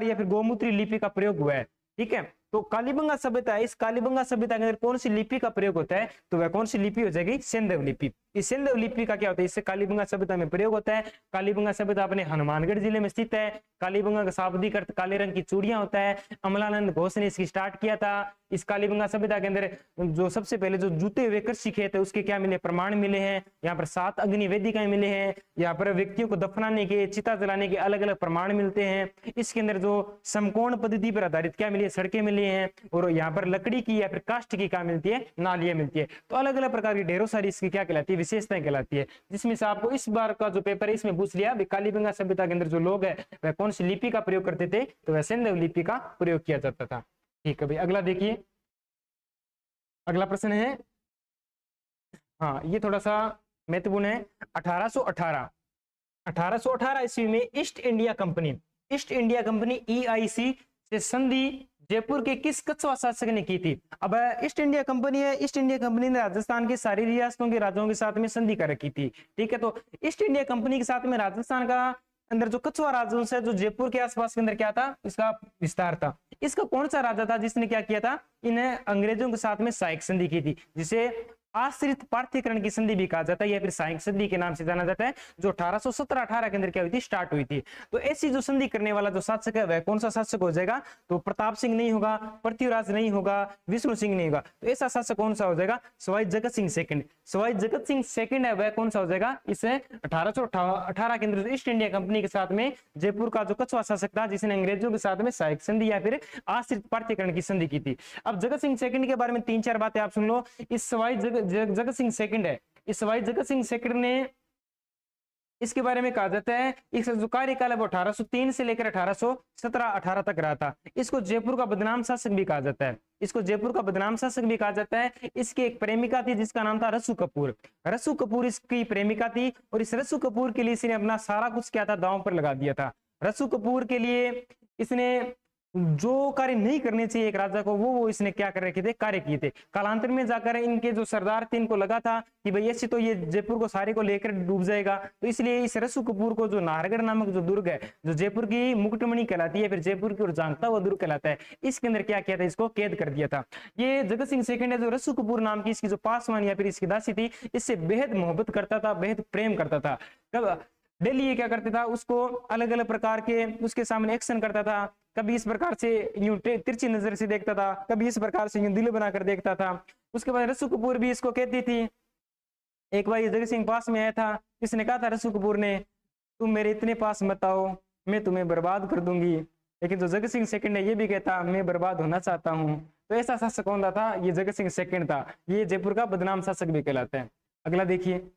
या फिर गोमूत्री लिपि का प्रयोग हुआ है, ठीक है। तो कालीबंगा सभ्यता है, इस कालीबंगा सभ्यता के अंदर कौन सी लिपि का प्रयोग होता है, तो वह कौन सी लिपि हो जाएगी, सेंधव लिपि। इस सेंधव लिपि का क्या होता है, इससे कालीबंगा सभ्यता में प्रयोग होता है। कालीबंगा सभ्यता अपने हनुमानगढ़ जिले में स्थित है। कालीबंगा का शाब्दिक अर्थ काले रंग की चूड़ियां होता है। अमलानंद घोष ने इसकी स्टार्ट किया था। इस कालीबंगा सभ्यता के अंदर जो सबसे पहले जो जूते हुए कृषि खेत है उसके क्या मिले, प्रमाण मिले हैं। यहाँ पर 7 अग्नि वेदिकाएं मिले हैं। यहाँ पर व्यक्तियों को दफनाने के, चिता जलाने के अलग अलग प्रमाण मिलते हैं। इसके अंदर जो समकोण पद्धति पर आधारित क्या मिली है, सड़कें मिली हैं। और यहाँ पर लकड़ी की या फिर काष्ठ की क्या मिलती है, नालियां मिलती है। तो अलग अलग प्रकार की ढेरों सारी इसकी क्या कहलाती है, विशेषताएं कहलाती है। जिसमें से आपको इस बार का जो पेपर है इसमें पूछ लिया कालीबंगा सभ्यता के अंदर जो लोग है वह कौन सी लिपि का प्रयोग करते थे, तो वह सिंधु लिपि का प्रयोग किया जाता था। ठीक है भाई, अगला देखिए, अगला प्रश्न है, हाँ ये थोड़ा सा महत्वपूर्ण है। 1818 ईस्वी में ईस्ट इंडिया कंपनी EIC से संधि जयपुर के किस कछुआ शासक ने की थी। अब ईस्ट इंडिया कंपनी है, ईस्ट इंडिया कंपनी ने राजस्थान की सारी रियासतों के राजाओं के साथ में संधि कर रखी थी। ठीक है, तो ईस्ट इंडिया कंपनी के साथ में राजस्थान का अंदर जो कछुआ राजवंश है, जो जयपुर के आसपास के अंदर क्या था, इसका विस्तार था। इसका कौन सा राजा था जिसने क्या किया था, इन्हें अंग्रेजों के साथ में सहायक संधि की थी, जिसे आश्रित पार्थीकरण की संधि भी कहा जाता है या फिर सहायक संधि के नाम से जाना जाता है, जो 1817-18 के अंदर क्या हुई थी, स्टार्ट हुई थी। तो ऐसी जो संधि करने वाला जो शासक है वह कौन सा शासक हो जाएगा, तो प्रताप सिंह नहीं होगा, पृथ्वीराज नहीं होगा, विष्णु सिंह नहीं होगा। तो ऐसा शासक कौन सा हो जाएगा, सवाई जगत सिंह सेकंड। सवाई जगत सिंह सेकंड है वह कौन सा हो जाएगा, इसे 1818 के अंदर ईस्ट इंडिया कंपनी के साथ में जयपुर का जो कछुआ शासक था जिसने अंग्रेजों के साथ में सहायक संधि या फिर आश्रित पार्थीकरण की संधि की थी। अब जगत सिंह सेकंड के बारे में 3-4 बातें आप सुन लो। इस सवाई जगत सिंह सेकंड है, इस सवाई जगत सिंह सेकंड ने इसके बारे में कहा जाता है, इसका जो कार्यकाल है वो 1803 से लेकर 1817-18 तक रहा था। इसको जयपुर का बदनाम शासक भी कहा जाता है, इसको जयपुर का बदनाम शासक भी कहा जाता है। इसकी एक प्रेमिका थी जिसका नाम था रसू कपूर। रसू कपूर इसकी प्रेमिका थी और इस रसू कपूर के लिए इसने अपना सारा कुछ क्या था, दांव पर लगा दिया था। रसू कपूर के लिए इसने जो कार्य नहीं करने चाहिए एक राजा को, वो इसने क्या कर रखे थे, कार्य किए थे। कालांतर में जाकर इनके जो सरदार थे इनको लगा था कि भाई ऐसे तो ये जयपुर को सारे को लेकर डूब जाएगा, तो इसलिए इस रसू कपूर को जो नाहरगढ़ नामक जो दुर्ग है, जो जयपुर की मुकुटमणि कहलाती है, फिर जयपुर की ओर झांकता हुआ दुर्ग कहलाता है, इसके अंदर क्या किया था, इसको कैद कर दिया था। ये जगत सिंह सेकंड है जो रसू कपूर नाम की इसकी जो पासवान या फिर इसकी दासी थी, इससे बेहद मोहब्बत करता था, बेहद प्रेम करता था। कब डेली ये क्या करता था, उसको अलग अलग प्रकार के उसके सामने एक्शन करता था। कभी इस प्रकार से यूं तिरछी नजर से देखता था, कभी इस प्रकार से यूं दिल बनाकर देखता था। उसके बाद रसू कपूर भी इसको कहती थी। एक बार जगत सिंह पास में आया था, इसने कहा था रसू कपूर ने, तुम मेरे इतने पास मत आओ, मैं तुम्हें बर्बाद कर दूंगी। लेकिन जो जगत सिंह सेकंड है ये भी कहता मैं बर्बाद होना चाहता हूँ। तो ऐसा शासक कौन था, ये जगत सिंह सेकंड था। ये जयपुर का बदनाम शासक भी कहलाता है। अगला देखिए,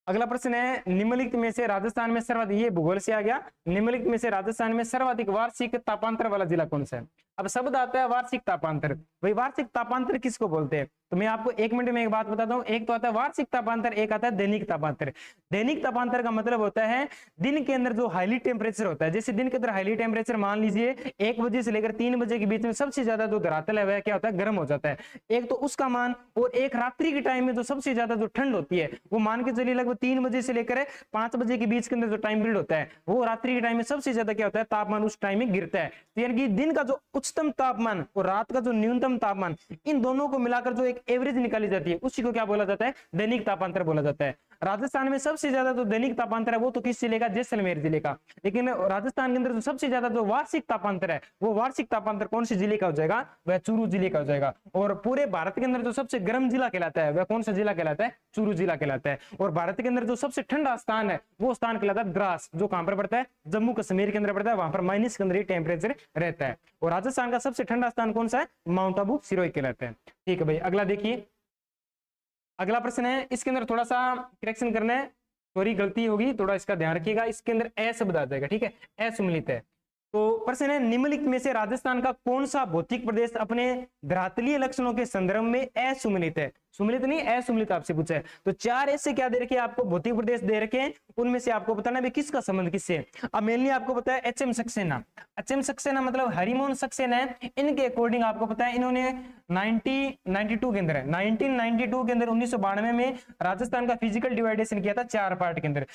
अगला प्रश्न है, निम्नलिखित में से राजस्थान में सर्वाधिक, ये भूगोल से आ गया, निम्नलिखित में से राजस्थान में सर्वाधिक वार्षिक तापांतर वाला जिला कौन सा है। अब शब्द आता है वार्षिक तापांतर। भाई वार्षिक तापांतर किसको बोलते हैं, तो मैं आपको 1 मिनट में एक बात बताता हूँ। एक तो आता है वार्षिक तापांतर, एक आता है दैनिक तापांतर। दैनिक तापांतर का मतलब होता है दिन के अंदर जो हाईली टेम्परेचर होता है, जैसे दिन के अंदर हाईली टेम्परेचर मान लीजिए 1 बजे से लेकर 3 बजे के बीच में सबसे ज्यादा जो धरातल है वह क्या होता है, गर्म हो जाता है। एक तो उसका मान, और एक रात्रि के टाइम में जो सबसे ज्यादा जो ठंड होती है वो मान के चलिए लगभग 3 बजे से लेकर 5 बजे के बीच के अंदर जो टाइम पीरियड होता है वो रात्रि के टाइम में सबसे ज्यादा क्या होता है, तापमान उस टाइम में गिरता है। यानी कि दिन का जो उच्चतम तापमान और रात का जो न्यूनतम तापमान, इन दोनों को मिलाकर जो एक एवरेज निकाली जाती है उसी को क्या बोला जाता है, दैनिक तापांतर बोला जाता है। राजस्थान में सबसे ज्यादा जो दैनिक तापांतर है वो तो किस जिले का, जैसलमेर जिले का। लेकिन राजस्थान के अंदर जो सबसे ज्यादा जो वार्षिक तापांतर है वो वार्षिक तापांतर कौन से जिले का हो जाएगा, वह चूरू जिले का हो जाएगा। और पूरे भारत के अंदर जो सबसे गर्म जिला कहलाता है वह कौन सा जिला कहलाता है, चूरू जिला कहलाता है। और भारत के अंदर जो सबसे ठंडा स्थान है वो स्थान कहलाता है द्रास, जो कहां पर पड़ता है, जम्मू कश्मीर के अंदर पड़ता है, वहां पर माइनस के अंदर टेम्परेचर रहता है। और राजस्थान का सबसे ठंडा स्थान कौन सा है, माउंट आबू सिरोही कहलाता है। ठीक है भाई, अगला देखिए, अगला प्रश्न है, इसके अंदर थोड़ा सा करेक्शन करना है, थोड़ी गलती होगी, थोड़ा इसका ध्यान रखिएगा। इसके अंदर ए शब्द आ जाएगा, ठीक है, असुमिलित है। तो प्रश्न है, निम्नलिखित में से राजस्थान का कौन सा भौतिक प्रदेश अपने धरातलीय लक्षणों के संदर्भ में असुमिलित है। सुमिलित नहीं, असुमिलित आपसे पूछा है। तो 4 ऐसे क्या दे रखे हैं आपको, भौतिक प्रदेश दे रखे हैं, उनमें से आपको बताना भी किसका संबंध किससे है। अब मेनली आपको पता है एचएम सक्सेना, एचएम सक्सेना मतलब हरिमोहन सक्सेना है। इनके अकॉर्डिंग आपको पता है इन्होंने 1992 के अंदर 1992 के अंदर 1992 में राजस्थान का फिजिकल डिवाइडेशन किया था 4 पार्ट के अंदर,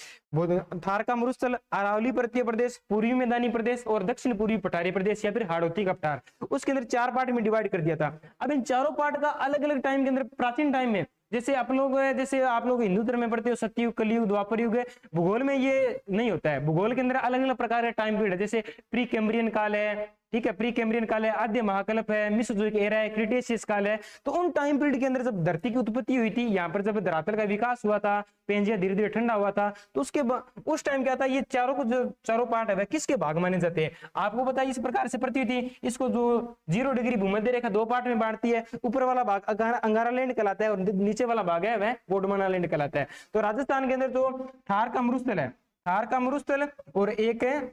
थारका मरुस्थल, अरावली पर्वतीय प्रदेश, पूर्वी मैदानी प्रदेश और दक्षिण पूर्वी पठारी प्रदेश या फिर हाड़ौती का पठार, उसके अंदर 4 पार्ट में डिवाइड कर दिया था। अब इन चारों पार्ट का अलग अलग टाइम के अंदर, प्राचीन टाइम में जैसे आप लोग हिंदू धर्म में पढ़ते हो सतयुग, कलयुग, द्वापर युग है, भूगोल में ये नहीं होता है। भूगोल के अंदर अलग अलग प्रकार के टाइम पीरियड है, जैसे प्री कैम्ब्रियन काल है, ठीक है, प्री कैम्ब्रियन काल है, आद्य महाकल्प है, मेसोजोइक एरा है, क्रिटेशियस काल है। तो उन टाइम पीरियड के अंदर जब धरती की उत्पत्ति हुई थी, यहाँ पर जब धरातल का विकास हुआ था, पेंजिया धीरे धीरे ठंडा हुआ था, तो उस टाइम क्या था, ये चारों को जो चारों पार्ट है किसके भाग माने जाते हैं? आपको पता है इस प्रकार से पृथ्वी थी, इसको जो 0 डिग्री भूमध्य रेखा 2 पार्ट में बांटती है। ऊपर वाला भाग अंगारा लैंड कहलाता है और नीचे वाला भाग है वह गोंडवाना लैंड कहलाता है। तो राजस्थान के अंदर जो थार का मरुस्थल है, थार का मरुस्थल और एक है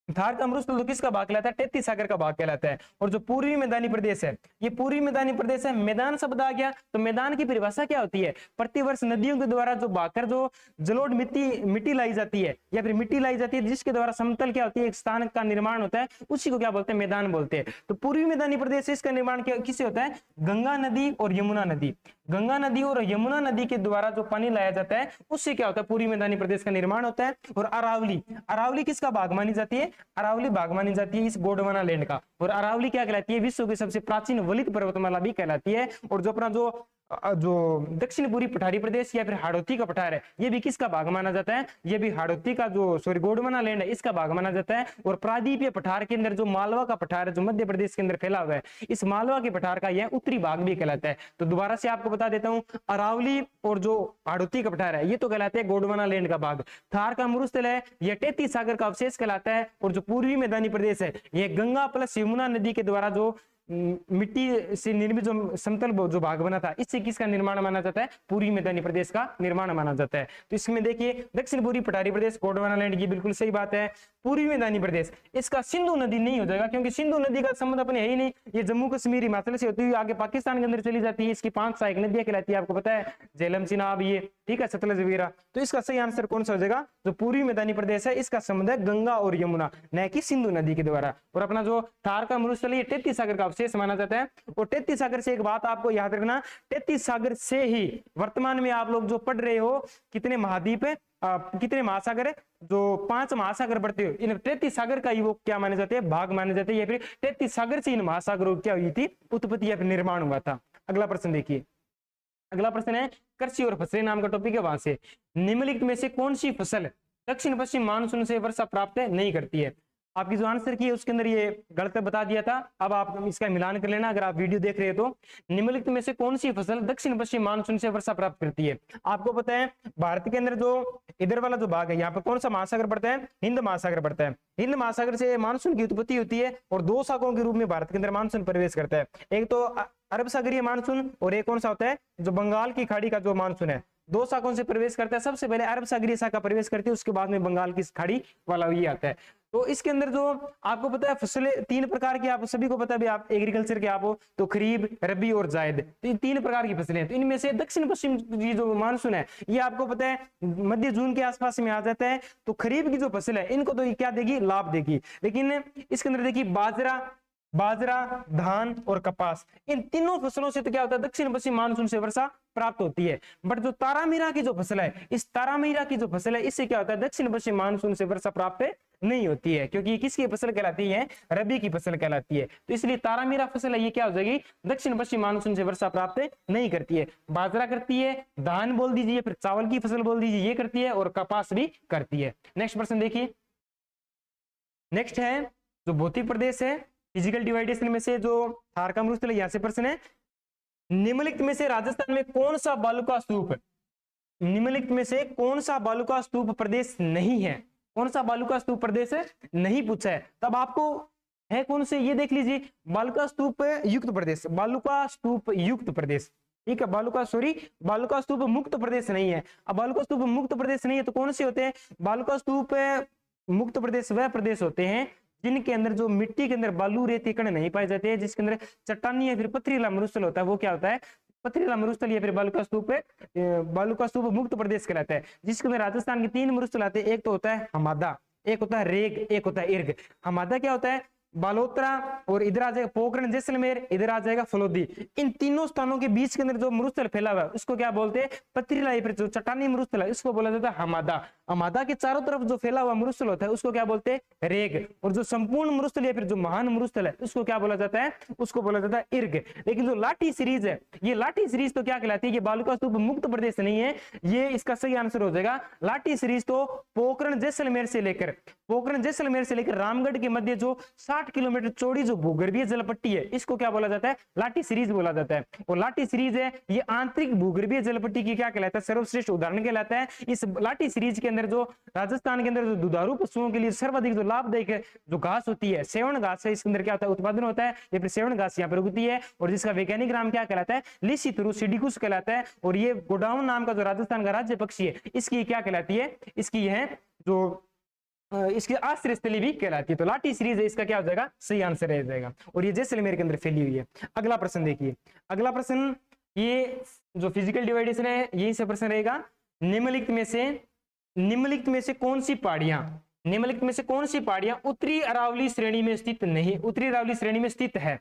थार का मरुस्थल तो किसका भाग कहलाता है? 33 सागर का भाग कहलाता है। और जो पूर्वी मैदानी प्रदेश है, ये पूर्वी मैदानी प्रदेश है। मैदान शब्द आ गया, तो मैदान की परिभाषा क्या होती है? प्रतिवर्ष नदियों के द्वारा जो बहकर जो जलोढ़ मिट्टी लाई जाती है या फिर मिट्टी लाई जाती है, जिसके द्वारा समतल क्या होती है, एक स्थान का निर्माण होता है, उसी को क्या बोलते हैं? मैदान बोलते हैं। तो पूर्वी मैदानी प्रदेश इसका निर्माण किससे होता है? गंगा नदी और यमुना नदी, गंगा नदी और यमुना नदी के द्वारा जो पानी लाया जाता है, उससे क्या होता है? पूर्वी मैदानी प्रदेश का निर्माण होता है। और अरावली, अरावली किसका भाग मानी जाती है? अरावली भाग मानी जाती है इस गोंडवाना लैंड का। और अरावली क्या कहलाती है? विश्व की सबसे प्राचीन वलित पर्वतमाला भी कहलाती है। और जो अपना जो दक्षिण पूर्वी पठारी प्रदेश या फिर हाड़ौती का पठार है, ये भी किसका भाग माना जाता है? ये भी हाड़ौती का जो गोंडवाना लैंड है, इसका भाग माना जाता है। और प्रादीपीय पठार के अंदर जो मालवा का पठार है, जो मध्य प्रदेश के अंदर फैला हुआ है, इस मालवा के पठार का यह उत्तरी भाग भी कहलाता है। तो दोबारा से आपको बता देता हूं, अरावली और जो हाड़ौती का पठार है, ये तो कहलाते हैं गोंडवाना लैंड का भाग। थार का मरुस्थल है, यह 33 सागर का अवशेष कहलाता है। और जो पूर्वी मैदानी प्रदेश है, यह गंगा प्लस यमुना नदी के द्वारा जो मिट्टी से निर्मित जो समतल जो भाग बना था, इससे किसका निर्माण माना जाता है? पूर्वी मैदानी प्रदेश का निर्माण माना जाता है। तो इसमें देखिए दक्षिण पूर्वी पठारी प्रदेश गोंडवाना लैंड, ये बिल्कुल सही बात है। पूर्वी मैदानी प्रदेश, इसका सिंधु नदी नहीं हो जाएगा, क्योंकि सिंधु नदी का संबंध अपने है ही नहीं। ये जम्मू कश्मीर हिमाचल से होती हुई आगे पाकिस्तान के अंदर चली जाती है। इसकी 5 सहायक नदियां कहलाती है, आपको पता है, झेलम, चिनाब, ये ठीक है, सतलज वगैरह। तो इसका सही आंसर कौन सा हो जाएगा? जो पूर्वी मैदानी प्रदेश है, इसका संबंध है गंगा और यमुना, न कि सिंधु नदी के द्वारा। और अपना जो थार का मरुस्थल है, 33 सागर का अवशेष माना जाता है। और 33 सागर से एक बात आपको याद रखना, 33 सागर से ही वर्तमान में आप लोग जो पढ़ रहे हो, कितने महाद्वीप है, कितने महासागर है, जो 5 महासागर पढ़ते हो, इन 33 सागर का ही वो क्या माने जाते हैं? भाग माने जाते हैं। या फिर 33 सागर से इन महासागरों की क्या हुई थी? उत्पत्ति या फिर निर्माण हुआ था। अगला प्रश्न देखिए, अगला प्रश्न है कृषि और फसलें नाम का टॉपिक है, वहां से निम्नलिखित में से कौन सी फसल दक्षिण पश्चिम मानसून से वर्षा प्राप्त नहीं करती है? आपकी जो आंसर की है उसके अंदर ये गलत बता दिया था, अब आप इसका मिलान कर लेना अगर आप वीडियो देख रहे हो तो। निम्नलिखित में से कौन सी फसल दक्षिण पश्चिम मानसून से वर्षा प्राप्त करती है? आपको पता है भारत के अंदर जो इधर वाला जो भाग है, यहाँ पे कौन सा महासागर पड़ता है? हिंद महासागर पड़ता है। हिंद महासागर से मानसून की उत्पत्ति होती है और 2 शाखाओं के रूप में भारत के अंदर मानसून प्रवेश करता है। एक तो अरब सागरीय मानसून और एक कौन सा होता है? जो बंगाल की खाड़ी का जो मानसून है, 2 शाखाओं से प्रवेश करता है। सबसे पहले अरब सागरीय शाखा प्रवेश करती है, उसके बाद में बंगाल की खाड़ी वाला ये आता है। तो इसके अंदर जो आपको पता है फसलें 3 प्रकार की, आप सभी को पता है, आप एग्रीकल्चर के आप हो तो खरीफ, रबी और जायद, तो ये 3 प्रकार की फसलें हैं। तो इनमें से दक्षिण पश्चिम जो मानसून है, ये आपको पता है मध्य जून के आसपास में आ जाता है। तो खरीफ की जो फसल है, इनको तो ये क्या देगी? लाभ देगी। लेकिन इसके अंदर देखिए बाजरा, धान और कपास, इन तीनों फसलों से तो क्या होता है? दक्षिण पश्चिम मानसून से वर्षा प्राप्त होती है। बट जो तारामीरा की जो फसल है, इस तारामीरा की जो फसल है, इससे क्या होता है? दक्षिण पश्चिम मानसून से वर्षा प्राप्त नहीं होती है, क्योंकि किसकी फसल कहलाती है? रबी की फसल कहलाती है। तो इसलिए तारामीरा फसल है, ये क्या हो जाएगी? दक्षिण पश्चिम मानसून से वर्षा प्राप्त नहीं करती है। बाजरा करती है, धान बोल दीजिए, फिर चावल की फसल बोल दीजिए, ये करती है, और कपास भी करती है। नेक्स्ट प्रश्न देखिए, नेक्स्ट है जो भौतिक प्रदेश है, फिजिकल डिवाइडेशन में से जो थार का मरुस्थल है, यहाँ से प्रश्न है निम्नलिखित में से राजस्थान में कौन सा बालुका स्तूप, निम्नलिखित में से कौन सा बालुका स्तूप प्रदेश नहीं है? कौन सा बालुका स्तूप प्रदेश है नहीं पूछा है, तब आपको है कौन से, ये देख लीजिए, बालुका स्तूप युक्त प्रदेश, बालुका स्तूप युक्त प्रदेश, ठीक है, बालुका स्तूप मुक्त प्रदेश नहीं है। अब बालुका स्तूप मुक्त प्रदेश नहीं है तो कौन से होते हैं? बालुका स्तूप मुक्त प्रदेश वह प्रदेश होते हैं जिनके अंदर जो मिट्टी के अंदर बालू रेती कण नहीं पाए जाते हैं, जिसके अंदर चट्टानी या फिर पथरीला मरुस्थल होता है, वो क्या होता है? पथरीला मरुस्थल या फिर बालुका स्तूप मुक्त प्रदेश कहलाता है। जिसके अंदर राजस्थान के 3 मरुस्थल आते हैं, एक तो होता है हमादा, एक होता है रेग, एक होता है इर्ग। हमादा क्या होता है? बालोतरा, और इधर आ जाएगा पोखरण जैसलमेर, इधर आ जाएगा फलोदी। इन तीनों स्थानों के बीच के अंदर जो मरुस्थल फैला हुआ है उसको क्या बोलते हैं? पथरीला या फिर जो चट्टानी मरुस्थल है इसको बोला जाता है हमादा। हमादा के चारों तरफ जो फैला हुआ मरुस्थल होता है उसको क्या बोलते हैं? रेग। और जो संपूर्ण मरुस्थल या फिर जो महान मरुस्थल है उसको क्या बोला जाता है? उसको बोला जाता है इर्ग। लेकिन जो लाठी सीरीज है, ये लाठी सीरीज तो क्या कहलाती है? ये बालुका स्तूप मुक्त प्रदेश नहीं है, ये इसका सही आंसर हो जाएगा। लाठी सीरीज तो पोखरण जैसलमेर से लेकर रामगढ़ के मध्य जो 60 किलोमीटर चौड़ी जो भूगर्भीय जल पट्टी है, इसको क्या बोला जाता है? लाटी सीरीज बोला जाता है। और लाटी सीरीज है ये आंतरिक भूगर्भीय जल पट्टी की क्या कहलाता है? सर्वश्रेष्ठ उदाहरण कहलाता है। इस लाटी सीरीज के अंदर जो राजस्थान के अंदर जो दुधारू पशुओं के लिए सर्वाधिक जो लाभदायक है जो घास होती है, सेवण घास है, इसके अंदर क्या होता है? उत्पादन होता है। ये फिर सेवण घास यहाँ पर उगती है और जिसका वैज्ञानिक नाम क्या कहलाता है? लिसिथुरुस सिडिकुस कहलाता है। और ये गोडाउन नाम का जो राजस्थान का राज्य पक्षी है, इसकी क्या कहलाती है? इसकी यह जो इसकी आश्रय स्थली भी कहलाती है। तो लाटी सीरीज है, इसका क्या हो जाएगा? सही आंसर रह जाएगा। और ये जैसलमेर के अंदर फैली हुई है। अगला प्रश्न देखिए, अगला प्रश्न ये जो फिजिकल डिवाइडेशन है यही से प्रश्न रहेगा। निम्नलिखित में से कौन सी पहाड़ियां, निम्नलिखित में से कौन सी पहाड़ियां उत्तरी अरावली श्रेणी में स्थित नहीं, उत्तरी अरावली श्रेणी में स्थित है?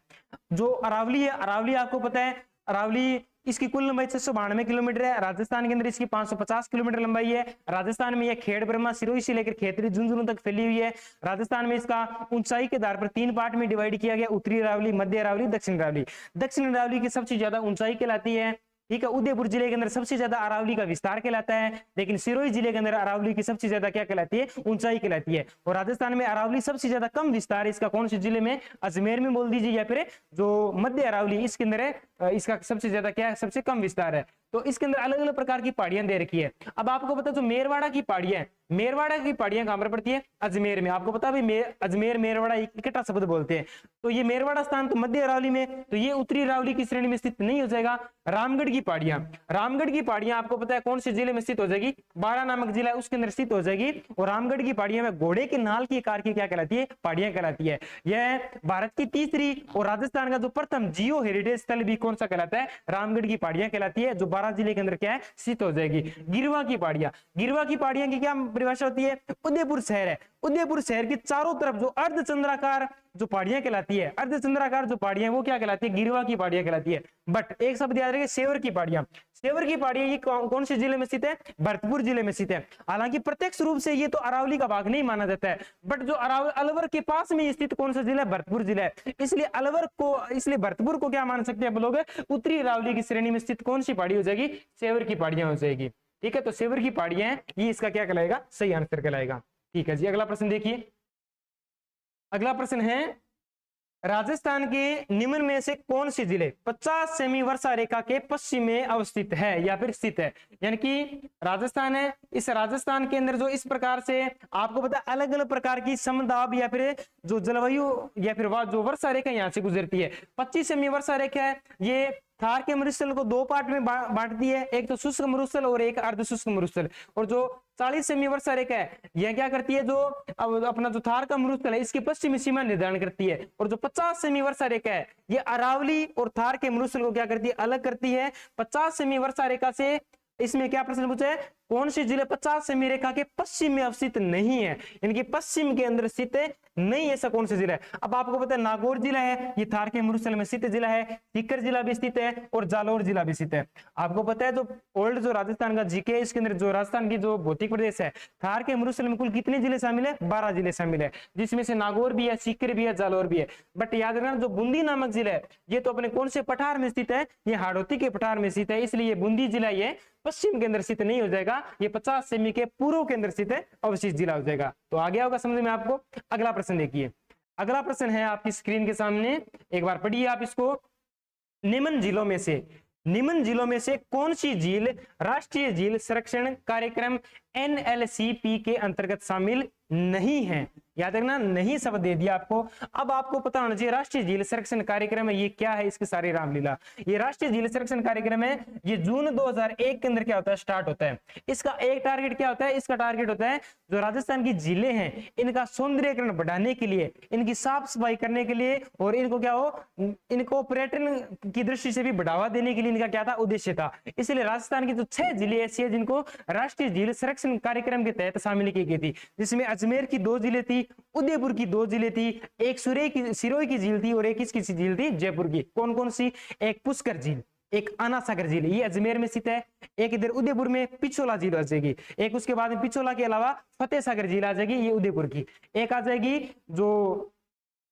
जो अरावली है, अरावली आपको पता है अरावली इसकी कुल लंबाई 692 किलोमीटर है। राजस्थान के अंदर इसकी 550 किलोमीटर लंबाई है। राजस्थान में यह खेड़ ब्रह्मा सिरोही से लेकर खेतरी झुंझुनू तक फैली हुई है। राजस्थान में इसका ऊंचाई के आधार पर 3 पार्ट में डिवाइड किया गया, उत्तरी अरावली, मध्य अरावली, दक्षिण अरावली। दक्षिण अरावली की सबसे ज्यादा ऊंचाई कहलाती है, ठीक है। उदयपुर जिले के अंदर सबसे ज्यादा अरावली का विस्तार कहलाता है, लेकिन सिरोही जिले के अंदर अरावली की सबसे ज्यादा क्या कहलाती है? ऊंचाई कहलाती है। और राजस्थान में अरावली सबसे ज्यादा कम विस्तार है, इसका कौन से जिले में? अजमेर में बोल दीजिए, या फिर जो मध्य अरावली इसके अंदर है, इसका सबसे ज्यादा क्या है? सबसे कम विस्तार है। तो इसके अंदर अलग अलग प्रकार की पहाड़ियां दे रखी है। अब आपको पता जो मेरवाड़ा की पहाड़ियां, मेरवाड़ा की पहाड़ियां कहां पर पड़ती है? अजमेर में। आपको पता है अजमेर मेरवाड़ा इकट्ठा शब्द बोलते हैं। तो ये मेरवाड़ा स्थान तो मध्य अरावली में, तो ये उत्तरी अरावली की श्रेणी में स्थित नहीं हो जाएगा। रामगढ़ की पहाड़ियां, रामगढ़ की पहाड़ियां आपको पता है कौन से जिले में स्थित हो जाएगी? बाड़ा नामक जिला है उसके अंदर स्थित हो जाएगी। और रामगढ़ की पहाड़ियां में घोड़े के नाल की आकार की क्या कहलाती है? पहाड़ियां कहलाती है। यह भारत की तीसरी और राजस्थान का जो प्रथम जियो हेरिटेज स्थल भी कौन सा कहलाता है? रामगढ़ की पहाड़ियां कहलाती है, जो 12 जिले के अंदर क्या है? स्थित हो जाएगी। गिरवा की पहाड़ियां, गिरवा की पहाड़ियां की क्या परिभाषा होती है? उदयपुर शहर है, उदयपुर शहर की चारों तरफ जो अर्धचंद्राकार जो पहाड़ियां कहलाती है, अर्धचंद्राकार जो पहाड़ियां वो क्या कहलाती है? गिरवा की पहाड़ियां कहलाती है। बट एक शब्द याद रखिए, सेवर की पहाड़ियां। सेवर की पहाड़ियां ये कौन से जिले में स्थित है? भरतपुर जिले में स्थित है। हालांकि प्रत्यक्ष रूप से ये तो अरावली का भाग नहीं माना जाता है, बट जो अलवर के पास में स्थित कौन सा जिला है? भरतपुर जिला है। इसलिए अलवर को, इसलिए भरतपुर को क्या मान सकते हैं आप लोग? उत्तरी अरावली की श्रेणी में स्थित कौन सी पहाड़ी हो जाएगी? सेवर की पहाड़ियां हो जाएगी। ठीक है, तो सेवर की पहाड़ियां ये इसका क्या कहलाएगा? सही आंसर कहलाएगा। ठीक है जी, अगला प्रश्न देखिए। अगला प्रश्न है, राजस्थान के निम्न में से कौन से जिले 50 सेमी वर्षा रेखा के पश्चिम में अवस्थित है या फिर स्थित है? यानी कि राजस्थान है, इस राजस्थान के अंदर जो इस प्रकार से आपको पता है अलग अलग प्रकार की समदाब या फिर जो जलवायु या फिर जो वर्षा रेखा यहाँ से गुजरती है, 25 सेमी वर्षा रेखा है। ये थार के मरुस्थल को 2 पार्ट में बांटती है, एक तो शुष्क मरुस्थल और एक अर्ध शुष्क मरुस्थल। और जो 40 सेमी वर्षा रेखा है यह क्या करती है? जो अपना जो थार का मरुस्थल है इसकी पश्चिमी सीमा निर्धारण करती है। और जो 50 सेमी वर्षा रेखा है ये अरावली और थार के मरुस्थल को क्या करती है? अलग करती है। 50 सेमी वर्षा रेखा से इसमें क्या प्रश्न पूछा है? कौन से जिले 50 सेमी रेखा के पश्चिम में अवस्थित नहीं है, यानी कि पश्चिम के अंदर स्थित नहीं, ऐसा कौन सा जिला है? अब आपको पता है नागौर जिला है, ये थार के मरुस्थल में स्थित जिला है, सीकर जिला भी स्थित है और जालौर जिला भी स्थित है। आपको पता है जो ओल्ड जो राजस्थान का जीके है इसके अंदर जो राजस्थान की जो भौतिक प्रदेश है थार के मरुस्थल में कुल कितने जिले शामिल है? 12 जिले शामिल है, जिसमें से नागौर भी है, सीकर भी है, जालौर भी है। बट याद रखना जो बूंदी नामक जिला है ये तो अपने कौन से पठार में स्थित है? ये हाड़ौती के पठार में स्थित है, इसलिए बूंदी जिला ये पश्चिम के अंदर स्थित नहीं हो जाएगा, ये 50 सेमी के पूर्व के अंदर स्थित है, अवशिष्ट जिला हो जाएगा। तो आ गया होगा समझ में आपको। अगला प्रश्न देखिए, अगला प्रश्न है आपकी स्क्रीन के सामने, एक बार पढ़िए आप इसको। निम्न जिलों में से कौन सी झील राष्ट्रीय झील संरक्षण कार्यक्रम NLCP के अंतर्गत शामिल नहीं है? याद रखना, नहीं शब्द दे दिया आपको। अब आपको पता होना चाहिए राष्ट्रीय झील संरक्षण कार्यक्रम है ये क्या है, इसकी सारी रामलीला। ये राष्ट्रीय झील संरक्षण कार्यक्रम है, ये जून 2001 के अंदर क्या होता है? स्टार्ट होता है। इसका एक टारगेट क्या होता है? इसका टारगेट होता है जो राजस्थान की झीलें हैं इनका सौंदर्यीकरण बढ़ाने के लिए, इनकी साफ सफाई करने के लिए और इनको क्या हो, इनको पर्यटन की दृष्टि से भी बढ़ावा देने के लिए इनका क्या था? उद्देश्य था। इसलिए राजस्थान की जो 6 जिले ऐसी है जिनको राष्ट्रीय झील संरक्षण कार्यक्रम के तहत शामिल की गई थी, जिसमें अजमेर की 2 जिले थी, उदयपुर की 2 जिले थी, एक सिरोही की झील थी और एक इसकी झील थी जयपुर की। कौन कौन सी? एक पुष्कर झील, एक आना सागर झील, ये अजमेर में स्थित है। एक इधर उदयपुर में पिछोला झील आ जाएगी, एक उसके बाद में पिछोला के अलावा फतेह सागर झील आ जाएगी, ये उदयपुर की। एक आ जाएगी जो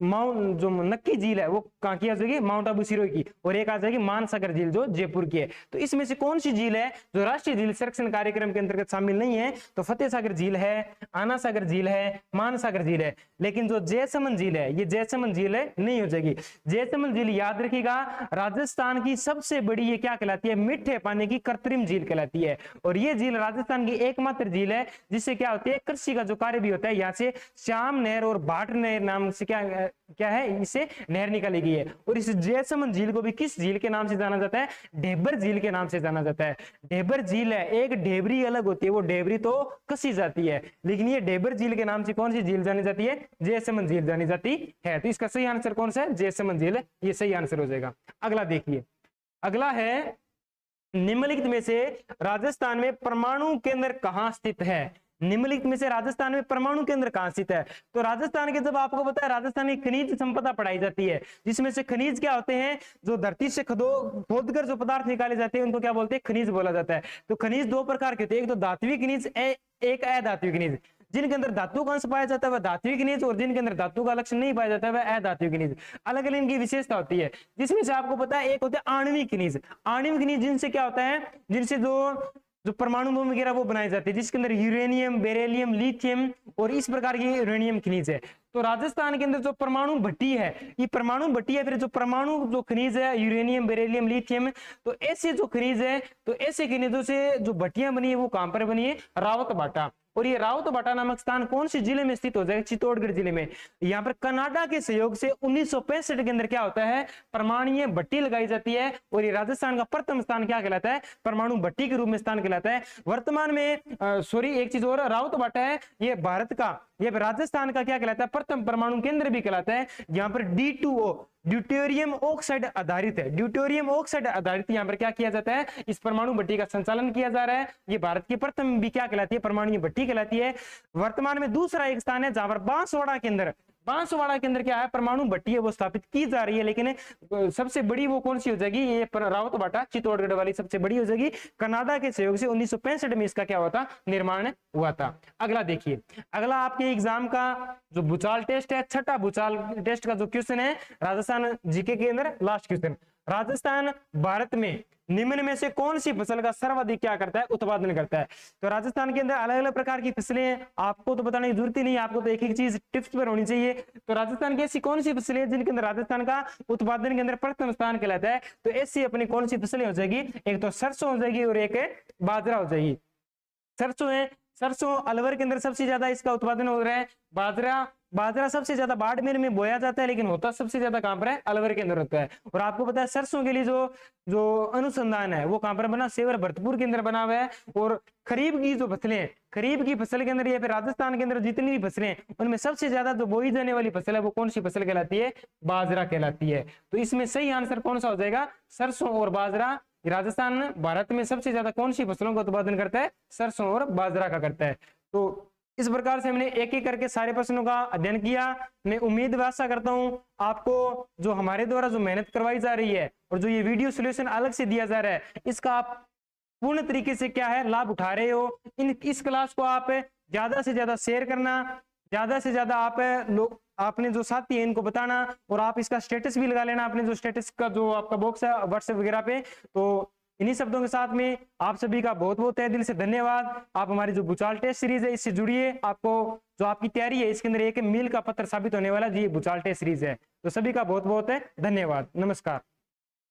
माउंट जो नक्की झील है वो कहाँ की आ जाएगी, माउंट आबू सिरोही की, और एक आ जाएगी मानसागर झील जो जयपुर की है। तो इसमें से कौन सी झील है जो राष्ट्रीय झील संरक्षण कार्यक्रम के अंतर्गत शामिल नहीं है, तो फतेह सागर झील है, आना सागर झील है, मानसागर झील है। लेकिन जो जयसमंद झील है, ये जयसमंद झील है नहीं हो जाएगी। जयसमंद झील याद रखिएगा राजस्थान की सबसे बड़ी ये क्या कहलाती है, मीठे पानी की कृत्रिम झील कहलाती है। और ये झील राजस्थान की एकमात्र झील है जिससे क्या होती है, कृषि का जो कार्य भी होता है। यहाँ से श्याम नहर और भाट नहर नाम से क्या है, इससे नहर निकाली गई है। और इस जयसमंद झील को भी किस झील के नाम से जाना जाता है, ढेबर झील के नाम से जाना जाता है। ढेबर झील है, एक ढेबरी अलग होती है, वो ढेबरी तो कसी जाती है, लेकिन ये ढेबर झील के नाम से कौन सी झील जानी जाती है, जयसमंद झील जानी जाती है। तो इसका सही आंसर कौन सा है, जयसमंद झील है, ये सही आंसर हो जाएगा। अगला देखिए, अगला है निम्नलिखित में से राजस्थान में परमाणु केंद्र कहां स्थित है। निम्नलिखित में से राजस्थान में परमाणु केंद्र कहां स्थित है, तो राजस्थान के, जब आपको पता है राजस्थान की खनिज संपदा पढ़ाई जाती है, जिसमें से खनिज क्या होते हैं, जो धरती से खोदकर जो पदार्थ निकाले जाते हैं उनको क्या बोलते हैं, खनिज बोला जाता है। तो खनिज दो प्रकार के होते हैं, एक तो धात्विक खनिज, एक अधात्विक खनिज। जिनके अंदर धातु का अंश पाया जाता है वह धात्विक खनिज, और जिनके अंदर धातु का लक्षण नहीं पाया जाता है वह अधात्विक खनिज। अलग अलग इनकी विशेषता होती है, जिसमें से आपको पता है एक होता है आणविक खनिज। आणविक खनिज जिनसे क्या होता है, जिनसे जो परमाणु बम वगैरह वो बनाई जाती है, जिसके अंदर यूरेनियम, बेरिलियम, लिथियम और इस प्रकार की यूरेनियम खनिज है। तो राजस्थान के अंदर जो परमाणु भट्टी है, ये परमाणु भट्टी है, फिर जो परमाणु जो खनिज है यूरेनियम, बेरिलियम, लिथियम, तो ऐसे जो खनिज है, तो ऐसे खनिजों से जो भट्टियां बनी है वो कहां पर बनी है, रावतबाटा। और ये रावतबाटा नामक स्थान कौन सी जिले में स्थित हो जाएगा, चित्तौड़गढ़ जिले में। यहाँ पर कनाडा के सहयोग से 1965 के अंदर क्या होता है, परमाणु भट्टी लगाई जाती है, और ये राजस्थान का प्रथम स्थान क्या कहलाता है, परमाणु भट्टी के रूप में स्थान कहलाता है। वर्तमान में एक चीज और, रावतबाटा है ये भारत का, ये राजस्थान का क्या कहलाता है, प्रथम परमाणु केंद्र भी कहलाता है। यहाँ पर D2O ड्यूटेरियम ऑक्साइड आधारित है, ड्यूटेरियम ऑक्साइड आधारित यहाँ पर क्या किया जाता है, इस परमाणु भट्टी का संचालन किया जा रहा है। ये भारत की प्रथम भी क्या कहलाती है, परमाणु भट्टी कहलाती है। वर्तमान में दूसरा एक स्थान है जहां पर बांसवाड़ा के अंदर क्या है, परमाणु भट्टी है वो स्थापित की जा रही है, लेकिन सबसे बड़ी वो कौन सी हो जाएगी, ये रावतबाटा चित्तौड़गढ़ वाली सबसे बड़ी हो जाएगी। कनाडा के सहयोग से 1965 में इसका क्या हुआ था, निर्माण हुआ था। अगला देखिए, अगला आपके एग्जाम का जो भूचाल टेस्ट है, छठा भूचाल टेस्ट का जो क्वेश्चन है राजस्थान जीके के अंदर, लास्ट क्वेश्चन, राजस्थान भारत में निम्न में से कौन सी फसल का सर्वाधिक क्या करता है, उत्पादन करता है। तो राजस्थान के अंदर अलग अलग प्रकार की फसलें, आपको तो बताने की जरूरत ही नहीं, आपको तो एक एक चीज टिप्स पर होनी चाहिए। तो राजस्थान की ऐसी कौन सी फसलें हैं जिनके अंदर राजस्थान का उत्पादन के अंदर प्रथम स्थान कहलाता है, तो ऐसी अपनी कौन सी फसलें हो जाएगी, एक तो सरसों हो जाएगी और एक बाजरा हो जाएगी। सरसों है, सरसों अलवर के अंदर सबसे ज्यादा इसका उत्पादन हो रहा है। बाजरा सबसे ज्यादा बाड़मेर में बोया जाता है, लेकिन होता सबसे ज्यादा कहां पर है, अलवर के अंदर होता है। और आपको पता है सरसों के लिए जो अनुसंधान है वो कहां पर बना, सेवर भरतपुर के अंदर बना हुआ है। और खरीफ की जो फसलें हैं, खरीफ की फसल के अंदर या फिर राजस्थान के अंदर जितनी भी फसलें हैं उनमें सबसे ज्यादा जो बोई जाने वाली फसल है वो कौन सी फसल कहलाती है, बाजरा कहलाती है। तो इसमें सही आंसर कौन सा हो जाएगा, सरसों और बाजरा। राजस्थान भारत में सबसे ज्यादा कौन सी फसलों का उत्पादन करता है, सरसों और बाजरा का करता है। तो इस प्रकार से हमने एक एक करके सारे प्रश्नों का अध्ययन किया। मैं उम्मीद व आशा करता हूं आपको जो हमारे द्वारा जो मेहनत करवाई जा रही है और जो ये वीडियो सोल्यूशन अलग से दिया जा रहा है, इसका आप पूर्ण तरीके से क्या है, लाभ उठा रहे हो। इस क्लास को आप ज्यादा से ज्यादा शेयर करना, ज्यादा से ज्यादा आप लोग आपने जो साथी है इनको बताना, और आप इसका स्टेटस भी लगा लेना, अपने जो स्टेटस का जो आपका बॉक्स है व्हाट्सएप वगैरह पे। तो इन्हीं शब्दों के साथ में आप सभी का बहुत बहुत तहे दिल से धन्यवाद। आप हमारी जो भूचाल टेस्ट सीरीज है इससे जुड़िए, आपको जो आपकी तैयारी है इसके अंदर एक मील का पत्थर साबित होने वाला जी भूचाल टेस्ट सीरीज है। तो सभी का बहुत बहुत धन्यवाद, नमस्कार।